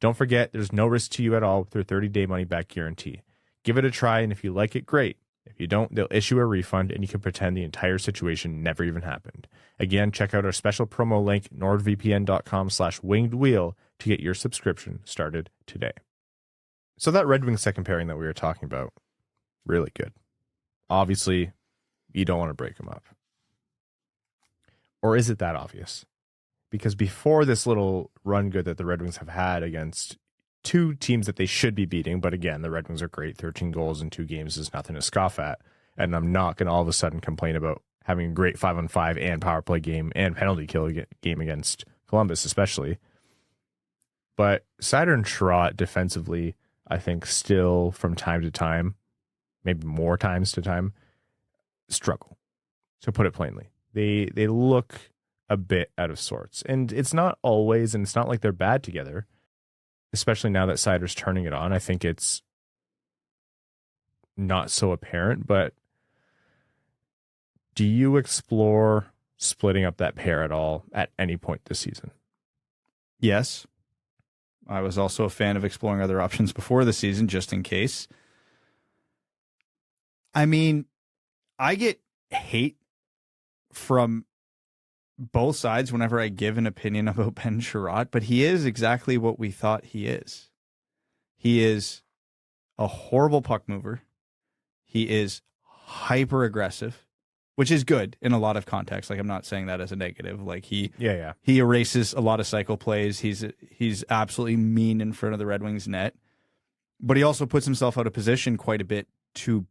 Speaker 2: Don't forget, there's no risk to you at all with their 30-day money-back guarantee. Give it a try, and if you like it, great. If you don't, they'll issue a refund, and you can pretend the entire situation never even happened. Again, check out our special promo link, nordvpn.com/wingedwheel, to get your subscription started today. So that Red Wings second pairing that we were talking about, really good. Obviously, you don't want to break them up. Or is it that obvious? Because before this little run good that the Red Wings have had against two teams that they should be beating, but again, the Red Wings are great. 13 goals in 2 games is nothing to scoff at. And I'm not going to all of a sudden complain about having a great 5-on-5 and power play game and penalty kill game against Columbus, especially. But Seider and Chiarot defensively, I think still from time to time, maybe more times to time, struggle. To put it plainly, they look a bit out of sorts. And it's not always, and it's not like they're bad together, especially now that Seider's turning it on. I think it's not so apparent, but do you explore splitting up that pair at all at any point this season?
Speaker 3: Yes. I was also a fan of exploring other options before the season, just in case. I mean, I get hate from both sides whenever I give an opinion about Ben Chiarot, but he is exactly what we thought he is. He is a horrible puck mover. He is hyper aggressive, which is good in a lot of contexts. Like, I'm not saying that as a negative. Like, he erases a lot of cycle plays. He's absolutely mean in front of the Red Wings net, but he also puts himself out of position quite a bit to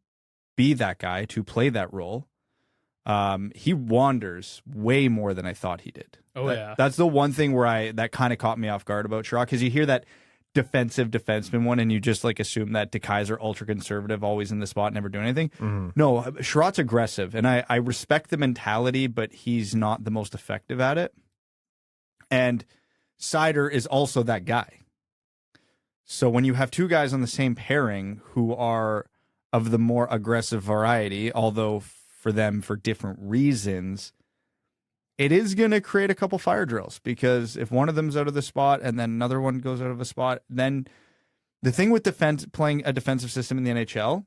Speaker 3: be that guy, to play that role. He wanders way more than I thought he did. That's the one thing where that kind of caught me off guard about Chiarot, because you hear that defensive defenseman one and you just like assume that DeKeyser ultra conservative, always in the spot, never doing anything. Mm-hmm. No, Chiarot's aggressive, and I respect the mentality, but he's not the most effective at it. And Seider is also that guy. So when you have two guys on the same pairing who are of the more aggressive variety, although for them for different reasons, it is going to create a couple fire drills, because if one of them's out of the spot and then another one goes out of a spot, then the thing with playing a defensive system in the NHL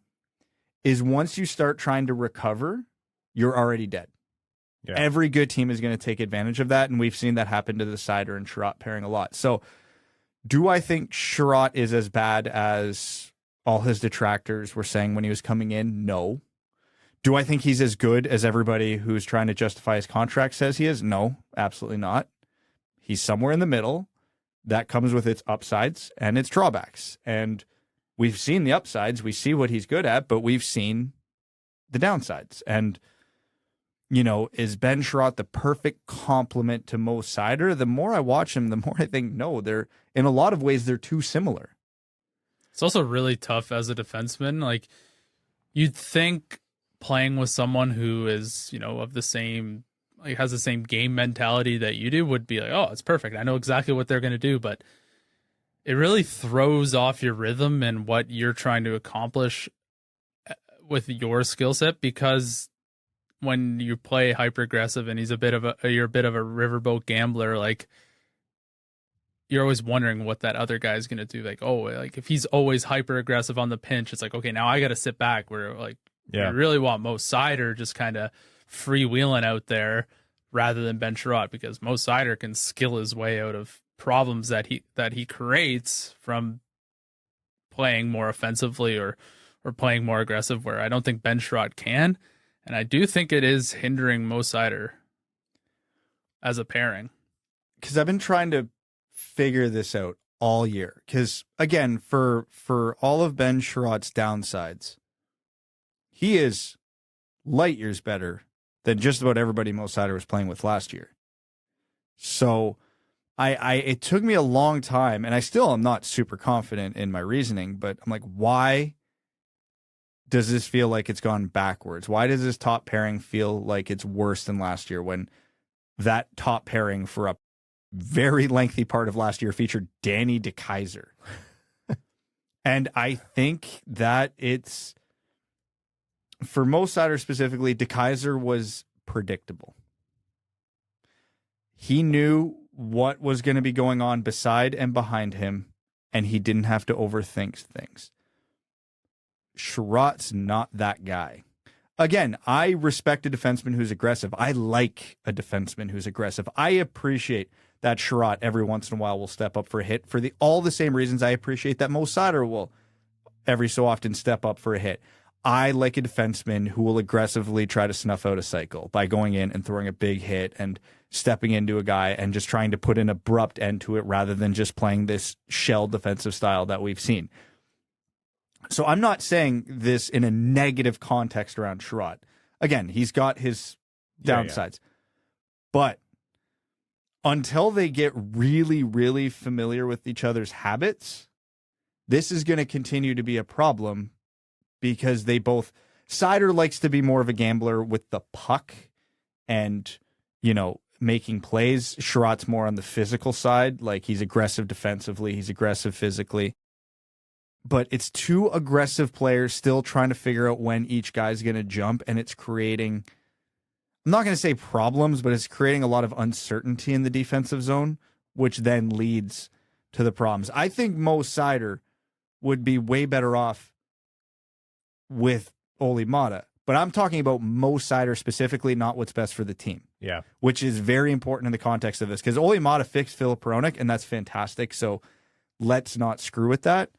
Speaker 3: is once you start trying to recover, you're already dead. Yeah. Every good team is going to take advantage of that, and we've seen that happen to the Seider and Chiarot pairing a lot. So do I think Chiarot is as bad as all his detractors were saying when he was coming in? No. Do I think he's as good as everybody who's trying to justify his contract says he is? No, absolutely not. He's somewhere in the middle. That comes with its upsides and its drawbacks. And we've seen the upsides. We see what he's good at, but we've seen the downsides. And, you know, is Ben Chiarot the perfect complement to Mo Seider? The more I watch him, the more I think, no, they're in a lot of ways, they're too similar.
Speaker 4: It's also really tough as a defenseman. Like, you'd think playing with someone who is, you know, of the same, like, has the same game mentality that you do would be like, oh, it's perfect. I know exactly what they're going to do. But it really throws off your rhythm and what you're trying to accomplish with your skill set, because when you play hyper aggressive and you're a bit of a riverboat gambler, like, you're always wondering what that other guy's going to do. Like, oh, like, if he's always hyper aggressive on the pinch, it's like, okay, now I got to sit back, where, like, you really want Mo Seider just kind of freewheeling out there rather than Ben Chiarot, because Mo Seider can skill his way out of problems that he creates from playing more offensively or playing more aggressive, where I don't think Ben Chiarot can. And I do think it is hindering Mo Seider as a pairing.
Speaker 3: Because I've been trying to figure this out all year. Because, again, for all of Ben Chiarot's downsides, he is light years better than just about everybody Mo Seider was playing with last year. So it took me a long time, and I still am not super confident in my reasoning, but I'm like, why does this feel like it's gone backwards? Why does this top pairing feel like it's worse than last year, when that top pairing for a very lengthy part of last year featured Danny DeKeyser? And I think that it's, for Mo Seider specifically, DeKeyser was predictable. He knew what was going to be going on beside and behind him, and he didn't have to overthink things. Chiarot's not that guy. Again, I respect a defenseman who's aggressive. I like a defenseman who's aggressive. I appreciate that Chiarot every once in a while will step up for a hit for all the same reasons I appreciate that Mo Seider will every so often step up for a hit. I like a defenseman who will aggressively try to snuff out a cycle by going in and throwing a big hit and stepping into a guy and just trying to put an abrupt end to it rather than just playing this shell defensive style that we've seen. So I'm not saying this in a negative context around Chiarot. Again, he's got his downsides. But until they get really, really familiar with each other's habits, this is going to continue to be a problem because they both... Seider likes to be more of a gambler with the puck and, making plays. Chiarot's more on the physical side. Like, he's aggressive defensively. He's aggressive physically. But it's two aggressive players still trying to figure out when each guy's going to jump, and it's creating... I'm not going to say problems, but it's creating a lot of uncertainty in the defensive zone, which then leads to the problems. I think Mo Seider would be way better off with Olli Maatta, but I'm talking about Mo Seider specifically, not what's best for the team.
Speaker 2: Yeah.
Speaker 3: Which is very important in the context of this, because Olli Maatta fixed Filip Hronek, and that's fantastic, so let's not screw with that.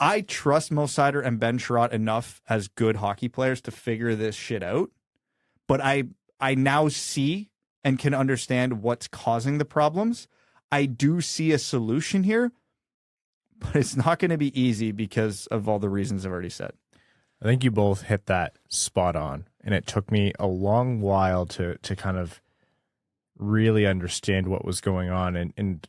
Speaker 3: I trust Mo Seider and Ben Chiarot enough as good hockey players to figure this shit out, but I now see and can understand what's causing the problems. I do see a solution here, but it's not going to be easy because of all the reasons I've already said.
Speaker 2: I think you both hit that spot on, and it took me a long while to kind of really understand what was going on, and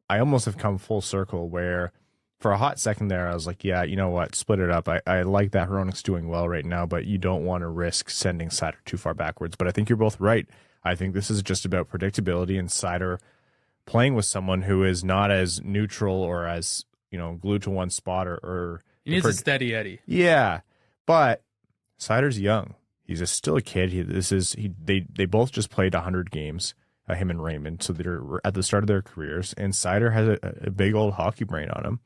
Speaker 2: I almost have come full circle where for a hot second there I was like, yeah, you know what, split it up. I like that Hronek's doing well right now, but you don't want to risk sending Seider too far backwards. But I think you're both right. I think this is just about predictability and Seider playing with someone who is not as neutral or as, glued to one spot or
Speaker 4: he needs a steady Eddie.
Speaker 2: Yeah. But Seider's young. He's still a kid. They both just played 100 games, him and Raymond, so they're at the start of their careers. And Seider has a big old hockey brain on him.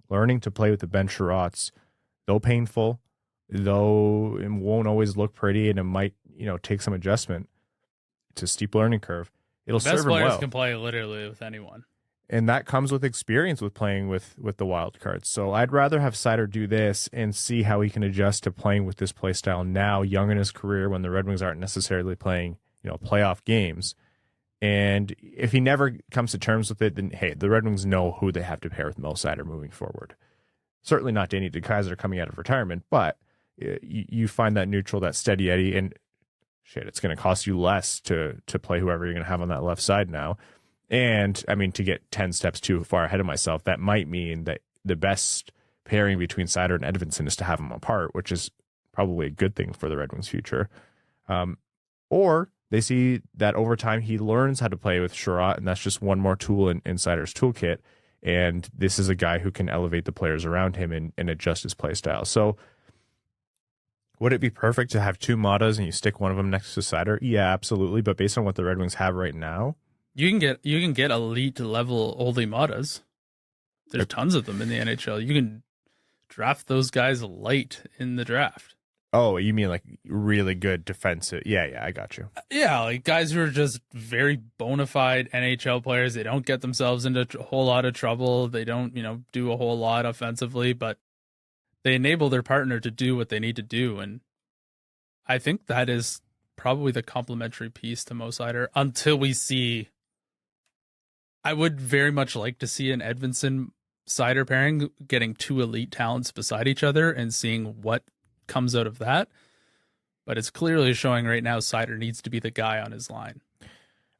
Speaker 2: Learning to play with the Ben Chiarots, though painful, though it won't always look pretty, and it might take some adjustment. It's a steep learning curve. It'll serve him well.
Speaker 4: Best players can play literally with anyone.
Speaker 2: And that comes with experience with playing with the wild cards. So I'd rather have Seider do this and see how he can adjust to playing with this play style now, young in his career, when the Red Wings aren't necessarily playing, playoff games. And if he never comes to terms with it, then hey, the Red Wings know who they have to pair with Mo Seider moving forward. Certainly not Danny DeKeyser coming out of retirement, but you find that neutral, that steady Eddie, and shit, it's going to cost you less to play whoever you're going to have on that left side now. And, I mean, to get 10 steps too far ahead of myself, that might mean that the best pairing between Seider and Edvinsson is to have them apart, which is probably a good thing for the Red Wings' future. Or they see that over time he learns how to play with Chiarot, and that's just one more tool in Seider's toolkit. And this is a guy who can elevate the players around him and adjust his play style. So would it be perfect to have two Maattas and you stick one of them next to Seider? Yeah, absolutely. But based on what the Red Wings have right now,
Speaker 4: you can get elite level Olli Maattas. There's tons of them in the NHL. You can draft those guys light in the draft.
Speaker 2: Oh, you mean like really good defensive? Yeah, I got you.
Speaker 4: Yeah, like guys who are just very bona fide NHL players. They don't get themselves into a whole lot of trouble. They don't, do a whole lot offensively, but they enable their partner to do what they need to do. And I think that is probably the complementary piece to Mo Seider until we see... I would very much like to see an Edvinsson-Seider pairing, getting two elite talents beside each other and seeing what comes out of that. But it's clearly showing right now Seider needs to be the guy on his line.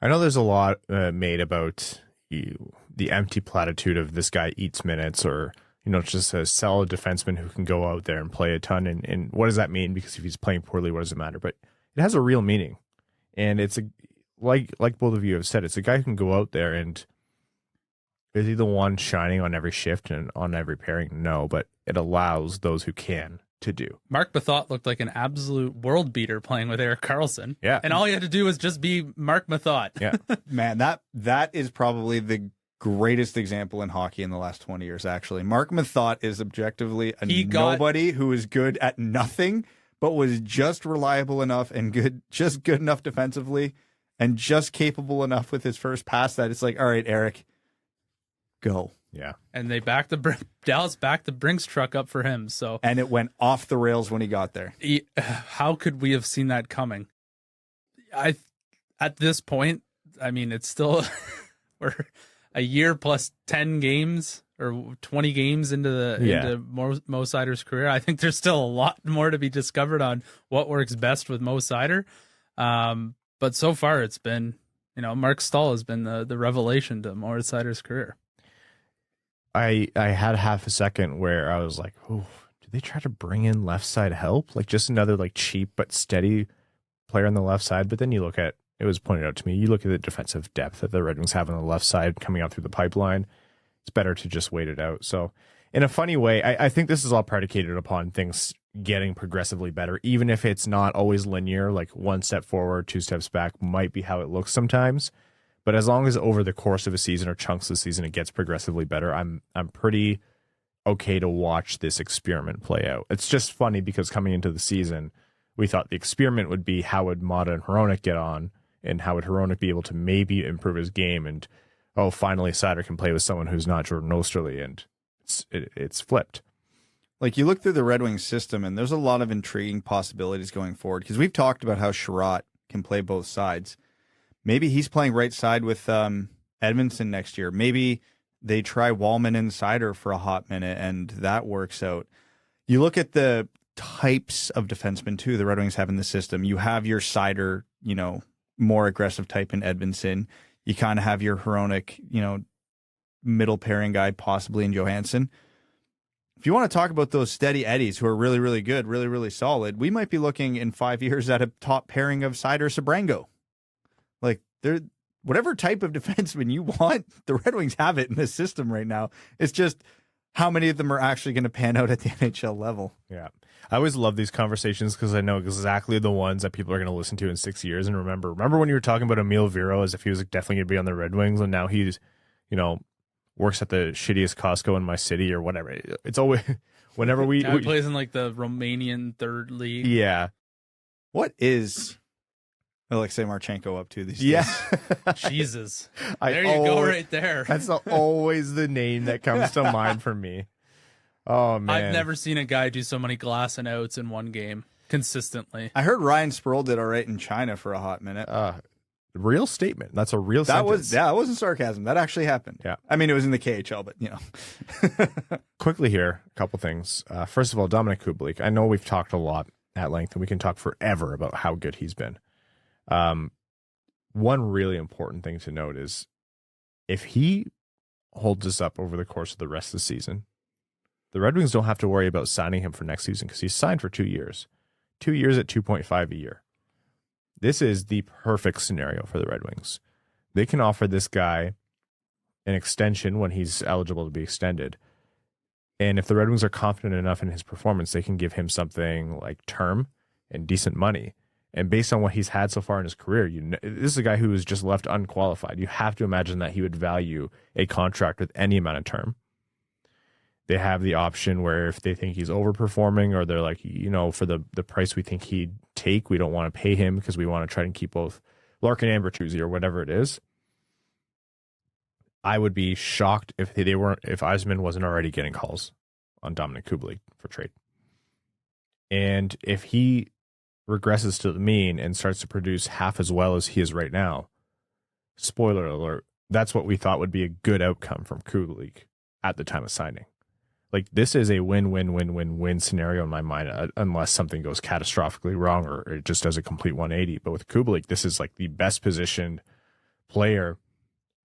Speaker 2: I know there's a lot made about the empty platitude of this guy eats minutes, or just a solid defenseman who can go out there and play a ton. And what does that mean? Because if he's playing poorly, what does it matter? But it has a real meaning. And it's like both of you have said, it's a guy who can go out there and... Is he the one shining on every shift and on every pairing? No, but it allows those who can to do.
Speaker 4: Mark Mathot looked like an absolute world beater playing with Erik Karlsson.
Speaker 2: Yeah.
Speaker 4: And all he had to do was just be Mark Mathot.
Speaker 2: Yeah.
Speaker 3: Man, that is probably the greatest example in hockey in the last 20 years, actually. Mark Mathot is objectively nobody who is good at nothing, but was just reliable enough and good enough defensively and just capable enough with his first pass that it's like, all right, Eric, go.
Speaker 2: Yeah.
Speaker 4: And they Dallas backed the Brinks truck up for him. So,
Speaker 3: And it went off the rails when he got there.
Speaker 4: How could we have seen that coming? At this point, I mean, it's still we're a year plus 10 games or 20 games into Mo Seider's career. I think there's still a lot more to be discovered on what works best with Mo Seider. But so far it's been, Mark Stahl has been the revelation to Moritz Seider's career.
Speaker 2: I had half a second where I was like, oh, did they try to bring in left side help? Like just another like cheap but steady player on the left side. But then you look at, it was pointed out to me, you look at the defensive depth that the Red Wings have on the left side coming out through the pipeline. It's better to just wait it out. So in a funny way, I think this is all predicated upon things getting progressively better, even if it's not always linear, like one step forward, two steps back might be how it looks sometimes. But as long as over the course of a season or chunks of the season, it gets progressively better, I'm pretty okay to watch this experiment play out. It's just funny because coming into the season, we thought the experiment would be how would Maatta and Hronek get on, and how would Hronek be able to maybe improve his game, and finally Seider can play with someone who's not Jordan Osterley, and it's flipped.
Speaker 3: Like you look through the Red Wings system, and there's a lot of intriguing possibilities going forward because we've talked about how Chiarot can play both sides. Maybe he's playing right side with Edmondson next year. Maybe they try Walman and Seider for a hot minute, and that works out. You look at the types of defensemen too the Red Wings have in the system. You have your Seider, more aggressive type in Edmondson. You kind of have your Hronek, middle pairing guy possibly in Johansson. If you want to talk about those steady Eddies who are really, really good, really, really solid, we might be looking in 5 years at a top pairing of Seider Sebrango. Like, whatever type of defenseman you want, the Red Wings have it in this system right now. It's just how many of them are actually going to pan out at the NHL level.
Speaker 2: Yeah. I always love these conversations because I know exactly the ones that people are going to listen to in 6 years and remember. Remember when you were talking about Emil Viro as if he was definitely going to be on the Red Wings, and now he's, works at the shittiest Costco in my city or whatever. It's always whenever
Speaker 4: he plays in like the Romanian third league.
Speaker 2: Yeah.
Speaker 3: What is Alexei Marchenko up to these days?
Speaker 4: Jesus. There you go right there.
Speaker 2: That's always the name that comes to mind for me. Oh, man.
Speaker 4: I've never seen a guy do so many glass and outs in one game consistently.
Speaker 3: I heard Ryan Sproul did all right in China for a hot minute.
Speaker 2: Real statement. That's a real sentence.
Speaker 3: That wasn't sarcasm. That actually happened.
Speaker 2: Yeah.
Speaker 3: I mean, it was in the KHL, but,
Speaker 2: Quickly here, a couple things. First of all, Dominic Kubalik. I know we've talked a lot at length, and we can talk forever about how good he's been. One really important thing to note is if he holds this up over the course of the rest of the season, the Red Wings don't have to worry about signing him for next season because he's signed for 2 years. 2 years at $2.5 a year. This is the perfect scenario for the Red Wings. They can offer this guy an extension when he's eligible to be extended. And if the Red Wings are confident enough in his performance, they can give him something like term and decent money. And based on what he's had so far in his career, this is a guy who was just left unqualified. You have to imagine that he would value a contract with any amount of term. They have the option where if they think he's overperforming or they're like, for the price we think he'd take, we don't want to pay him because we want to try and keep both Larkin and Bertuzzi or whatever it is. I would be shocked if Yzerman wasn't already getting calls on Dominic Kubalik for trade. And if he regresses to the mean and starts to produce half as well as he is right now, spoiler alert, that's what we thought would be a good outcome from Kubalik at the time of signing. Like, this is a win-win-win-win-win scenario in my mind, unless something goes catastrophically wrong or it just does a complete 180. But with Kubalik, this is like the best positioned player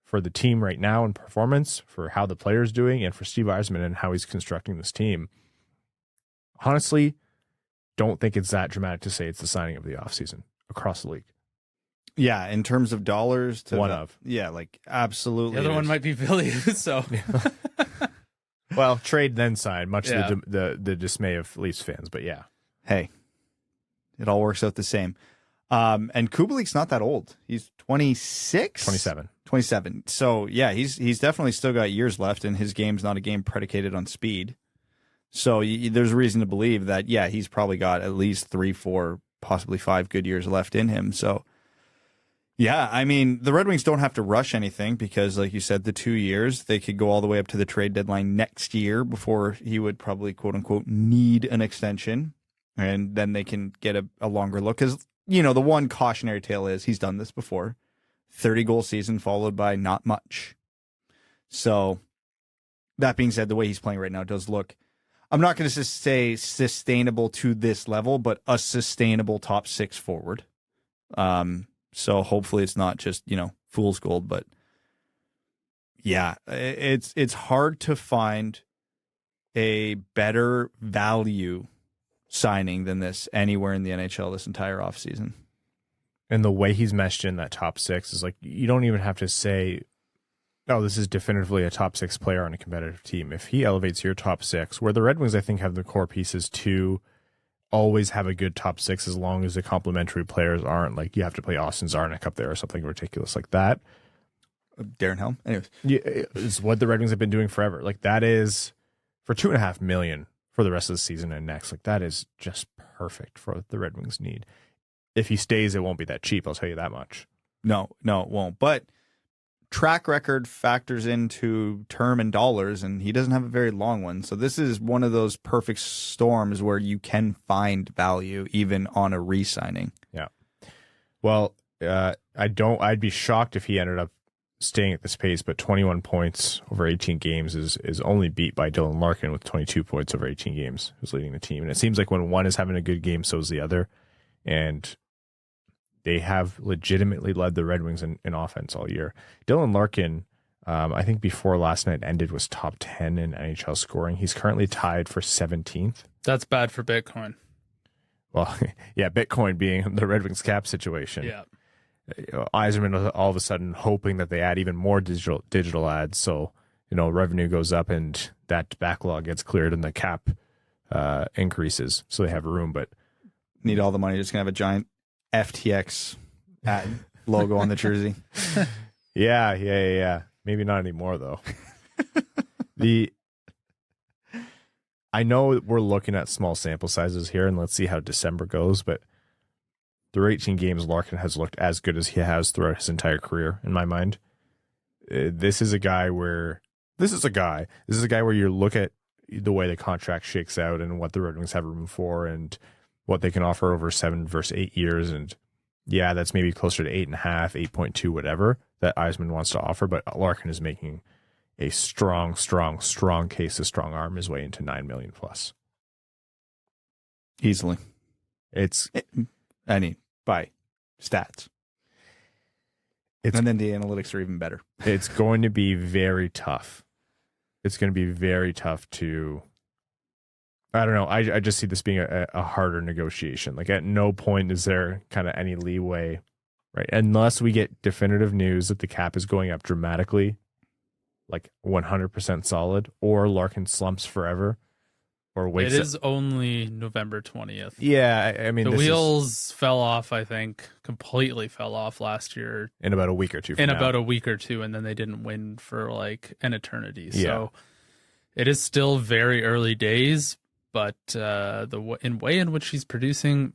Speaker 2: for the team right now in performance, for how the player's doing, and for Steve Yzerman and how he's constructing this team. Honestly, don't think it's that dramatic to say it's the signing of the offseason across the league.
Speaker 3: Yeah, in terms of dollars. Yeah, like, absolutely.
Speaker 4: The other one might be Philly, so...
Speaker 2: Well, trade then sign, much to the dismay of Leafs fans, but yeah.
Speaker 3: Hey, it all works out the same. And Kubalik's not that old. He's 26? 27. So, yeah, he's definitely still got years left, and his game's not a game predicated on speed. So there's reason to believe that, yeah, he's probably got at least 3, 4, possibly 5 good years left in him. So, Yeah, I mean, the Red Wings don't have to rush anything because, like you said, the 2 years, they could go all the way up to the trade deadline next year before he would probably, quote unquote, need an extension. And then they can get a longer look. Because, the one cautionary tale is he's done this before. 30-goal season followed by not much. So, that being said, the way he's playing right now does look, I'm not going to say sustainable to this level, but a sustainable top 6 forward. So hopefully it's not just, fool's gold, but yeah, it's hard to find a better value signing than this anywhere in the NHL this entire offseason.
Speaker 2: And the way he's meshed in that top 6 is like, you don't even have to say, oh, this is definitively a top 6 player on a competitive team. If he elevates your top 6, where the Red Wings, I think, have the core pieces to always have a good top 6 as long as the complementary players aren't like you have to play Austin Czarnik up there or something ridiculous like that.
Speaker 3: Darren Helm. Anyways.
Speaker 2: Yeah, it's what the Red Wings have been doing forever. Like that is for $2.5 million for the rest of the season and next. Like that is just perfect for what the Red Wings need. If he stays, it won't be that cheap. I'll tell you that much.
Speaker 3: No, it won't. But track record factors into term and dollars, and he doesn't have a very long one. So this is one of those perfect storms where you can find value even on a re-signing.
Speaker 2: Yeah. Well, I'd be shocked if he ended up staying at this pace, but 21 points over 18 games is only beat by Dylan Larkin with 22 points over 18 games, who's leading the team. And it seems like when one is having a good game, so is the other. And they have legitimately led the Red Wings in offense all year. Dylan Larkin, I think before last night ended, was top 10 in NHL scoring. He's currently tied for 17th.
Speaker 4: That's bad for Bitcoin.
Speaker 2: Well, yeah, Bitcoin being the Red Wings cap situation.
Speaker 4: Yeah.
Speaker 2: Yzerman was all of a sudden hoping that they add even more digital ads, so revenue goes up and that backlog gets cleared and the cap increases, so they have room. But
Speaker 3: need all the money. Just gonna have a giant FTX ad logo on the jersey.
Speaker 2: Yeah. Maybe not anymore though. I know we're looking at small sample sizes here, and let's see how December goes, but through 18 games, Larkin has looked as good as he has throughout his entire career, in my mind. This is a guy where you look at the way the contract shakes out and what the Red Wings have room for and what they can offer over 7 versus 8 years. And yeah, that's maybe closer to 8.5, 8.2, whatever that Yzerman wants to offer. But Larkin is making a strong case to strong arm his way into $9 million plus.
Speaker 3: Easily. By stats. And then the analytics are even better.
Speaker 2: It's going to be very tough. It's going to be very tough to, I don't know. I just see this being a harder negotiation. Like at no point is there kind of any leeway, right? Unless we get definitive news that the cap is going up dramatically, like 100% solid, or Larkin slumps forever. Or
Speaker 4: it is only November 20th.
Speaker 2: Yeah, I mean,
Speaker 4: the wheels fell off, I think, completely fell off last year.
Speaker 2: In about a week or two.
Speaker 4: About a week or two, and then they didn't win for like an eternity. Yeah. So it is still very early days, but the way in which he's producing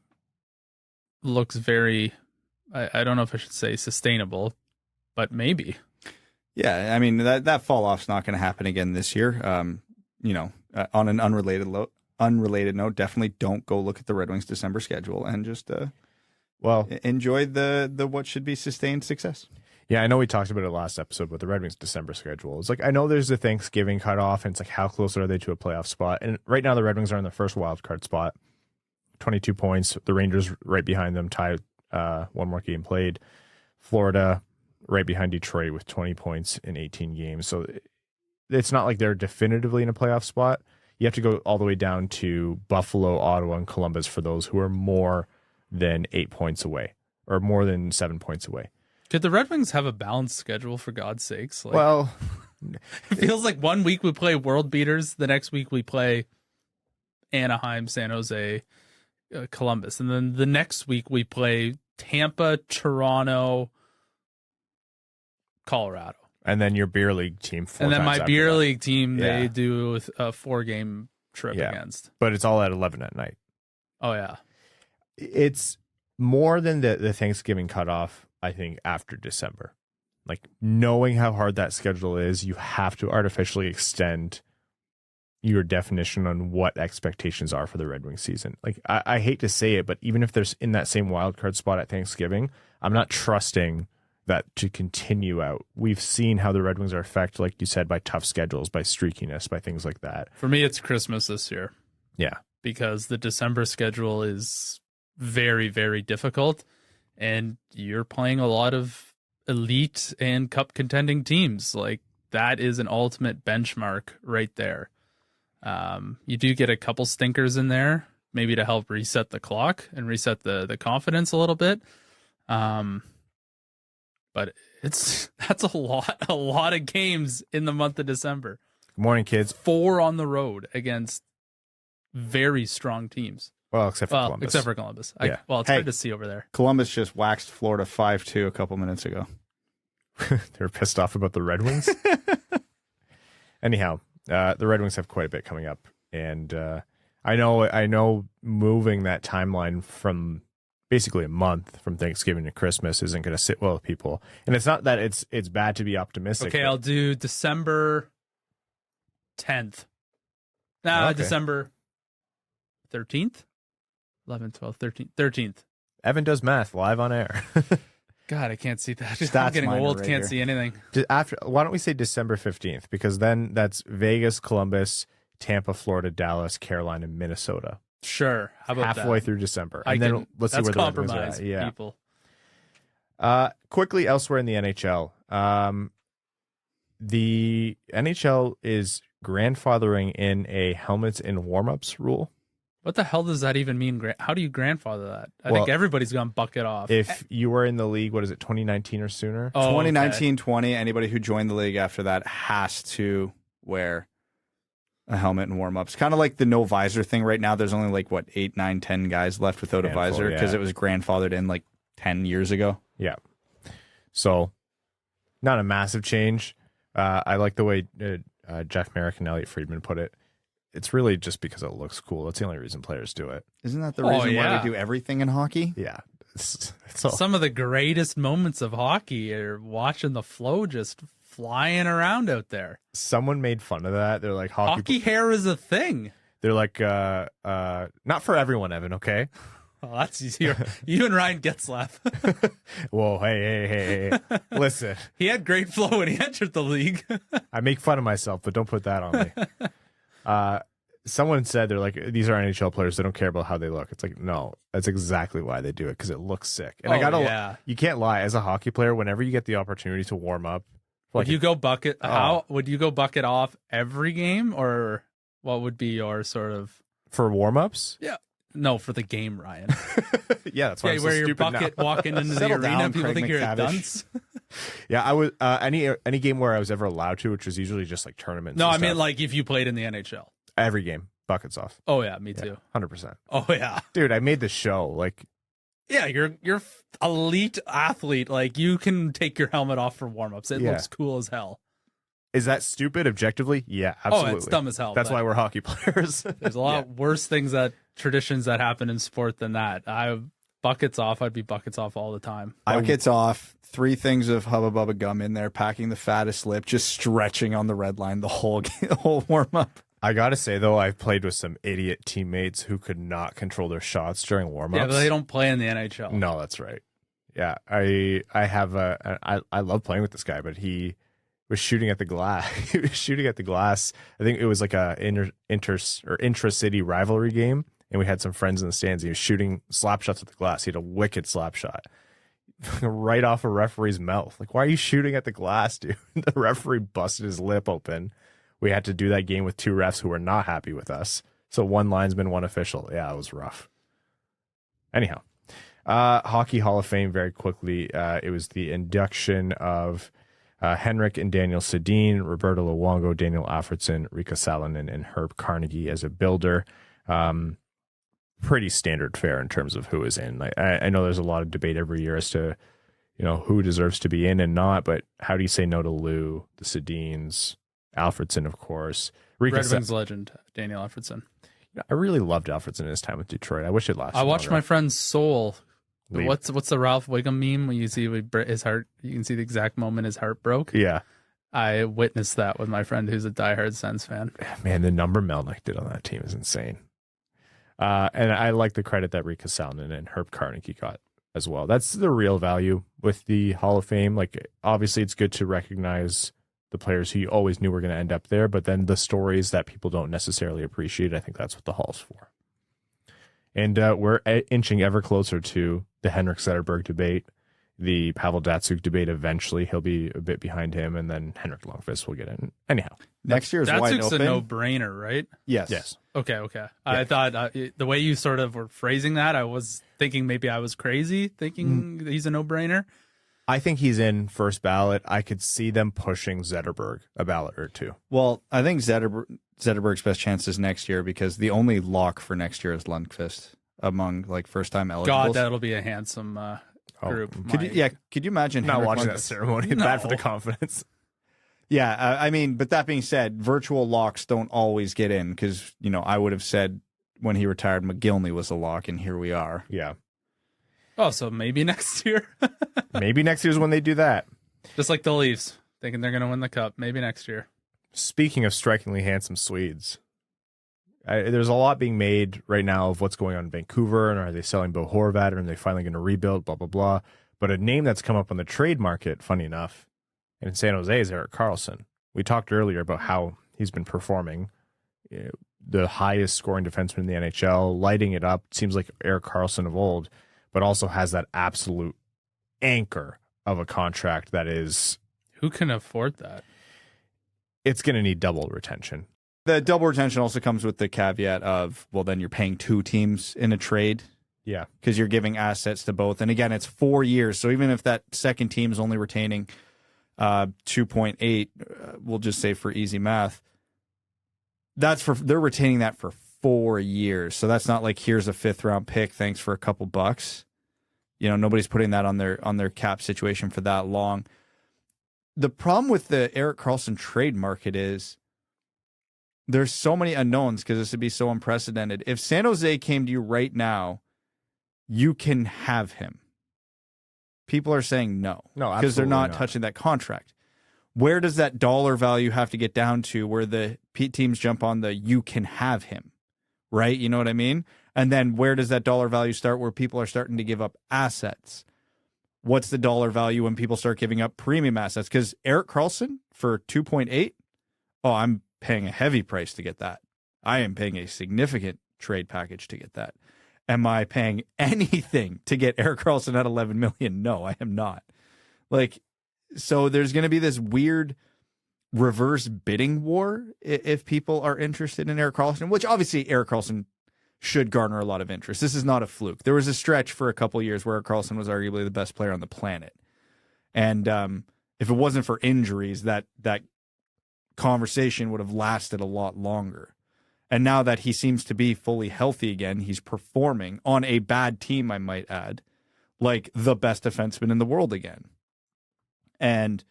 Speaker 4: looks very, I don't know if I should say sustainable, but maybe.
Speaker 3: Yeah, I mean, that fall off's not going to happen again this year. On an unrelated note, definitely don't go look at the Red Wings December schedule and just enjoy the what should be sustained success.
Speaker 2: Yeah, I know we talked about it last episode, but the Red Wings December schedule. It's like, I know there's a Thanksgiving cutoff, and it's like, how close are they to a playoff spot? And right now the Red Wings are in the first wild card spot, 22 points. The Rangers right behind them, tied, one more game played. Florida right behind Detroit with 20 points in 18 games. So it's not like they're definitively in a playoff spot. You have to go all the way down to Buffalo, Ottawa, and Columbus for those who are more than 8 points away or more than 7 points away.
Speaker 4: Could the Red Wings have a balanced schedule, for God's sakes?
Speaker 2: Well,
Speaker 4: it feels like 1 week we play world beaters, the next week we play Anaheim, San Jose, Columbus, and then the next week we play Tampa, Toronto, Colorado.
Speaker 2: And then your beer league team.
Speaker 4: And then my beer league team, they do a 4-game trip against.
Speaker 2: But it's all at 11 at night.
Speaker 4: Oh, yeah.
Speaker 2: It's more than the Thanksgiving cutoff. I think, after December. Like, knowing how hard that schedule is, you have to artificially extend your definition on what expectations are for the Red Wings season. Like, I hate to say it, but even if there's in that same wild card spot at Thanksgiving, I'm not trusting that to continue out. We've seen how the Red Wings are affected, like you said, by tough schedules, by streakiness, by things like that.
Speaker 4: For me, it's Christmas this year.
Speaker 2: Yeah.
Speaker 4: Because the December schedule is very, very difficult, and you're playing a lot of elite and cup contending teams. Like, that is an ultimate benchmark right there. You do get a couple stinkers in there, maybe to help reset the clock and reset the confidence a little bit. But that's a lot of games in the month of December.
Speaker 2: Good morning, kids.
Speaker 4: 4 on the road against very strong teams.
Speaker 2: Well, except for Columbus.
Speaker 4: Except for Columbus.
Speaker 2: Yeah.
Speaker 4: It's hard to see over there.
Speaker 3: Columbus just waxed Florida 5-2 a couple minutes ago.
Speaker 2: They were pissed off about the Red Wings. Anyhow, the Red Wings have quite a bit coming up, and I know moving that timeline from basically a month from Thanksgiving to Christmas isn't going to sit well with people. And it's not that it's bad to be optimistic.
Speaker 4: Okay, I'll do December 10th. No,
Speaker 2: Okay.
Speaker 4: December 13th? 11, 12, 13th. 13th.
Speaker 2: Evan does math live on air.
Speaker 4: God, I can't see that.
Speaker 3: Stats
Speaker 4: I'm getting
Speaker 3: minor
Speaker 4: old,
Speaker 3: right
Speaker 4: can't
Speaker 3: here.
Speaker 4: see anything.
Speaker 2: Why don't we say December 15th? Because then that's Vegas, Columbus, Tampa, Florida, Dallas, Carolina, and Minnesota.
Speaker 4: Sure. How about
Speaker 2: Halfway
Speaker 4: that?
Speaker 2: through December. And then let's see where the Red Wings are
Speaker 4: compromise,
Speaker 2: at. Yeah.
Speaker 4: people.
Speaker 2: Quickly elsewhere in the NHL, the NHL is grandfathering in a helmets in warmups rule.
Speaker 4: What the hell does that even mean? How do you grandfather that? I think everybody's gone bucket off.
Speaker 2: If you were in the league, what is it, 2019 or sooner?
Speaker 4: Oh,
Speaker 3: 2019-20, anybody who joined the league after that has to wear a helmet and warm-ups. Kind of like the no visor thing right now. There's only like, 8, 9, 10 guys left without a visor because it was grandfathered in like 10 years ago.
Speaker 2: Yeah. So, not a massive change. I like the way Jeff Merrick and Elliot Friedman put it. It's really just because it looks cool. That's the only reason players do it.
Speaker 3: Isn't that the reason why we do everything in hockey?
Speaker 2: Yeah. It's all.
Speaker 4: Some of the greatest moments of hockey are watching the flow just flying around out there.
Speaker 2: Someone made fun of that. They're like,
Speaker 4: hockey hair is a thing.
Speaker 2: They're like, not for everyone, Evan, okay?
Speaker 4: Well, that's easier. You and Ryan Getzlaff.
Speaker 2: Whoa, hey. Listen.
Speaker 4: He had great flow when he entered the league.
Speaker 2: I make fun of myself, but don't put that on me. Someone said they're like, these are NHL players. They don't care about how they look. It's like, no, that's exactly why they do it, because it looks sick. And you can't lie. As a hockey player, whenever you get the opportunity to warm up,
Speaker 4: would you go bucket? Would you go bucket off every game, or what would be your sort of
Speaker 2: for warm-ups?
Speaker 4: Yeah. No, for the game, Ryan.
Speaker 2: Yeah, that's why I'm so
Speaker 4: where you're
Speaker 2: stupid
Speaker 4: bucket
Speaker 2: now.
Speaker 4: walking into the arena, people think you're a dunce.
Speaker 2: Yeah, I was any game where I was ever allowed to, which was usually just like tournaments.
Speaker 4: No,
Speaker 2: and
Speaker 4: I mean
Speaker 2: stuff.
Speaker 4: like if you played in the NHL.
Speaker 2: Every game, buckets off.
Speaker 4: Oh yeah, me too.
Speaker 2: 100%.
Speaker 4: Oh yeah,
Speaker 2: dude, I made the show. Like,
Speaker 4: yeah, you're elite athlete. Like you can take your helmet off for warm-ups. It looks cool as hell.
Speaker 2: Is that stupid objectively? Yeah, absolutely.
Speaker 4: Oh, it's dumb as hell.
Speaker 2: That's why we're hockey players.
Speaker 4: There's a lot worse traditions that happen in sport than that. Buckets off. I'd be buckets off all the time.
Speaker 3: Buckets off. 3 things of Hubba Bubba gum in there, packing the fattest lip, just stretching on the red line the whole warm up.
Speaker 2: I gotta say though, I've played with some idiot teammates who could not control their shots during warm-ups.
Speaker 4: Yeah, but they don't play in the NHL.
Speaker 2: No, that's right. Yeah, I love playing with this guy, but he was shooting at the glass. He was shooting at the glass. I think it was like a intra-city rivalry game, and we had some friends in the stands. He was shooting slap shots at the glass. He had a wicked slap shot right off a referee's mouth. Like, why are you shooting at the glass, dude? The referee busted his lip open. We had to do that game with 2 refs who were not happy with us. So 1 linesman, 1 official. Yeah, it was rough. Anyhow, Hockey Hall of Fame very quickly. It was the induction of Henrik and Daniel Sedin, Roberto Luongo, Daniel Alfredsson, Riikka Salonen, and Herb Carnegie as a builder. Pretty standard fare in terms of who is in. I know there's a lot of debate every year as to, who deserves to be in and not, but how do you say no to Lou, the Sedins, Alfredsson, of course.
Speaker 4: Red Wings legend, Daniel Alfredsson.
Speaker 2: I really loved Alfredsson in his time with Detroit. I wish it lasted
Speaker 4: I watched
Speaker 2: longer.
Speaker 4: my friend's soul
Speaker 2: leave.
Speaker 4: What's the Ralph Wiggum meme when you see his heart? You can see the exact moment his heart broke.
Speaker 2: Yeah.
Speaker 4: I witnessed that with my friend who's a diehard Sens fan.
Speaker 2: Man, the number Melnyk did on that team is insane. And I like the credit that Riikka Salonen and Herb Carnegie got as well. That's the real value with the Hall of Fame. Like, obviously, it's good to recognize the players who you always knew were going to end up there, but then the stories that people don't necessarily appreciate, I think that's what the Hall's for. And we're inching ever closer to the Henrik Zetterberg debate, the Pavel Datsyuk debate. Eventually, he'll be a bit behind him, and then Henrik Lundqvist will get in. Anyhow,
Speaker 3: next year is wide
Speaker 4: Datsuk's
Speaker 3: open.
Speaker 4: a no-brainer, right?
Speaker 3: Yes.
Speaker 4: Okay. I thought the way you sort of were phrasing that, I was thinking maybe I was crazy thinking he's a no-brainer.
Speaker 2: I think he's in first ballot. I could see them pushing Zetterberg a ballot or two.
Speaker 3: Well, I think Zetterberg's best chance is next year because the only lock for next year is Lundqvist among like first-time eligibles.
Speaker 4: God, that'll be a handsome group.
Speaker 3: Could you imagine
Speaker 2: Not
Speaker 3: Henrik
Speaker 2: watching
Speaker 3: Lundqvist?
Speaker 2: that ceremony.
Speaker 4: No.
Speaker 2: Bad for the confidence.
Speaker 3: Yeah, I mean, but that being said, virtual locks don't always get in because, I would have said when he retired, McGillney was a lock, and here we are.
Speaker 2: Yeah.
Speaker 4: Oh, so maybe next year.
Speaker 2: Maybe next year's when they do that.
Speaker 4: Just like the Leafs, thinking they're going to win the cup. Maybe next year.
Speaker 2: Speaking of strikingly handsome Swedes, there's a lot being made right now of what's going on in Vancouver, and are they selling Bo Horvat, or are they finally going to rebuild, blah, blah, blah. But a name that's come up on the trade market, funny enough, in San Jose is Erik Karlsson. We talked earlier about how he's been performing, the highest scoring defenseman in the NHL, lighting it up. Seems like Erik Karlsson of old, but also has that absolute anchor of a contract that is...
Speaker 4: Who can afford that?
Speaker 2: It's going to need double retention.
Speaker 3: The double retention also comes with the caveat of, well, then you're paying two teams in a trade.
Speaker 2: Yeah.
Speaker 3: Because you're giving assets to both. And again, it's 4 years. So even if that second team is only retaining 2.8, we'll just say for easy math, they're retaining that for 4 years. So that's not like, here's a 5th round pick, thanks for a couple bucks. Nobody's putting that on their cap situation for that long. The problem with the Erik Karlsson trade market is there's so many unknowns because this would be so unprecedented. If San Jose came to you right now, you can have him. People are saying no.
Speaker 2: No,
Speaker 3: because they're not touching that contract. Where does that dollar value have to get down to where the teams jump on the you can have him, right? You know what I mean? And then where does that dollar value start where people are starting to give up assets? What's the dollar value when people start giving up premium assets? Because Erik Karlsson for 2.8, I'm paying a heavy price to get that. I am paying a significant trade package to get that. Am I paying anything to get Erik Karlsson at $11 million? No, I am not. So there's going to be this weird reverse bidding war if people are interested in Erik Karlsson, which obviously Erik Karlsson should garner a lot of interest. This is not a fluke. There was a stretch for a couple of years where Erik Karlsson was arguably the best player on the planet. And if it wasn't for injuries, that conversation would have lasted a lot longer. And now that he seems to be fully healthy again, he's performing on a bad team, I might add, like the best defenseman in the world again. And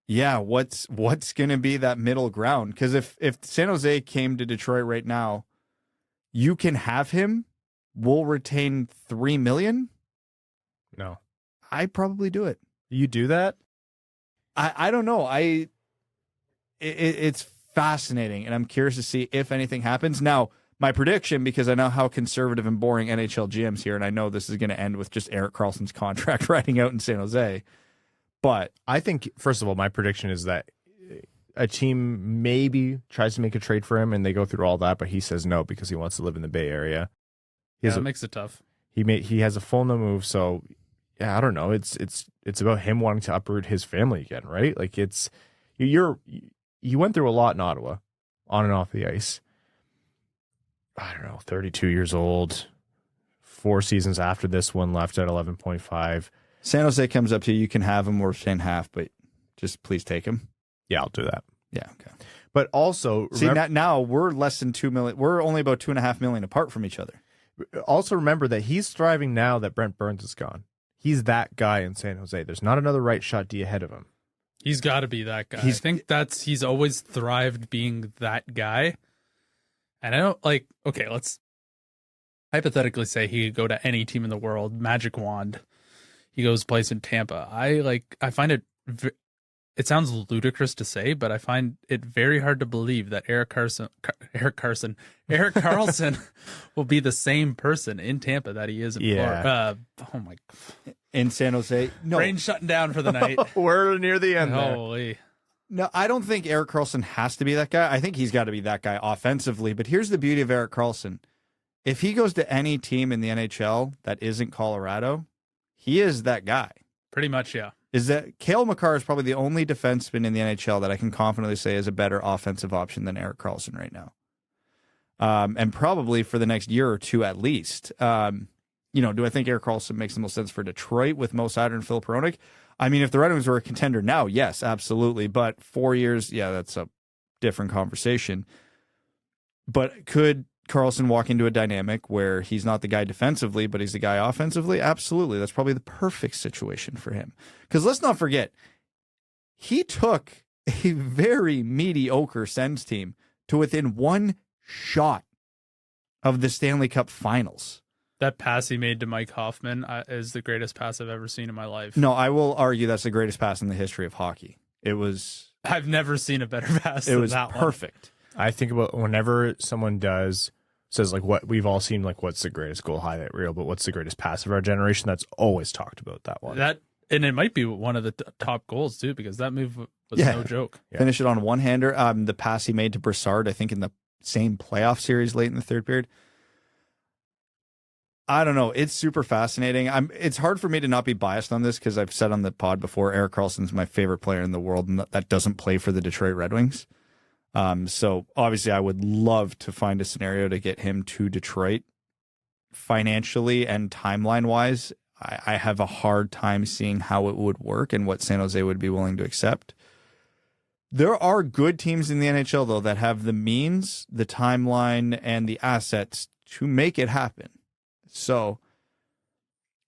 Speaker 3: yeah, what's going to be that middle ground? Because if San Jose came to Detroit right now, you can have him. We'll retain $3 million.
Speaker 2: No,
Speaker 3: I'd probably do it.
Speaker 2: You do that?
Speaker 3: I don't know. It's fascinating, and I'm curious to see if anything happens. Now, my prediction, because I know how conservative and boring NHL GM's here, and I know this is going to end with just Erik Karlsson's contract riding out in San Jose. But
Speaker 2: I think, first of all, my prediction is that a team maybe tries to make a trade for him, and they go through all that, but he says no because he wants to live in the Bay Area.
Speaker 4: That makes it tough.
Speaker 2: He has a full no move, so yeah, I don't know. It's about him wanting to uproot his family again, right? Like you went through a lot in Ottawa, on and off the ice. I don't know, 32 years old, 4 seasons after this one, left at 11.5.
Speaker 3: San Jose comes up to you, you can have him or in half, but just please take him.
Speaker 2: Yeah, I'll do that.
Speaker 3: Yeah, okay.
Speaker 2: But also,
Speaker 3: see, now we're less than $2 million. We're only about $2.5 million apart from each other.
Speaker 2: Also remember that he's thriving now that Brent Burns is gone. He's that guy in San Jose. There's not another right shot D ahead of him.
Speaker 4: He's got to be that guy. I think he's always thrived being that guy. And I don't okay, hypothetically say he could go to any team in the world, magic wand, he goes plays in Tampa. I find it sounds ludicrous to say, but I find it very hard to believe that Erik Karlsson will be the same person in Tampa that he is in Florida. Oh my!
Speaker 3: In San Jose, no.
Speaker 4: Brain shutting down for the night.
Speaker 2: We're near the end.
Speaker 4: Holy.
Speaker 3: No, I don't think Erik Karlsson has to be that guy. I think he's got to be that guy offensively. But here's the beauty of Erik Karlsson: if he goes to any team in the NHL that isn't Colorado, he is that guy.
Speaker 4: Pretty much, yeah.
Speaker 3: Is that Cale Makar is probably the only defenseman in the NHL that I can confidently say is a better offensive option than Erik Karlsson right now. And probably for the next year or two at least. Do I think Erik Karlsson makes the most sense for Detroit with Moritz Seider and Filip Hronek? I mean, if the Red Wings were a contender now, yes, absolutely. But 4 years, yeah, that's a different conversation. But could Karlsson walk into a dynamic where he's not the guy defensively, but he's the guy offensively? Absolutely. That's probably the perfect situation for him. Because let's not forget, he took a very mediocre Sens team to within one shot of the Stanley Cup Finals.
Speaker 4: That pass he made to Mike Hoffman is the greatest pass I've ever seen in my life.
Speaker 3: No, I will argue that's the greatest pass in the history of hockey.
Speaker 4: I've never seen a better pass than that one.
Speaker 3: It was perfect.
Speaker 2: I think about whenever someone says like what we've all seen, like what's the greatest goal highlight reel, but what's the greatest pass of our generation? That's always talked about that one.
Speaker 4: And it might be one of the top goals too, because that move was no joke.
Speaker 3: Yeah. Finish it on one-hander. The pass he made to Brassard, I think in the same playoff series late in the third period. I don't know. It's super fascinating. It's hard for me to not be biased on this because I've said on the pod before, Erik Karlsson's my favorite player in the world, and that doesn't play for the Detroit Red Wings. So obviously I would love to find a scenario to get him to Detroit. Financially and timeline wise, I have a hard time seeing how it would work and what San Jose would be willing to accept. There are good teams in the NHL though that have the means, the timeline, and the assets to make it happen. So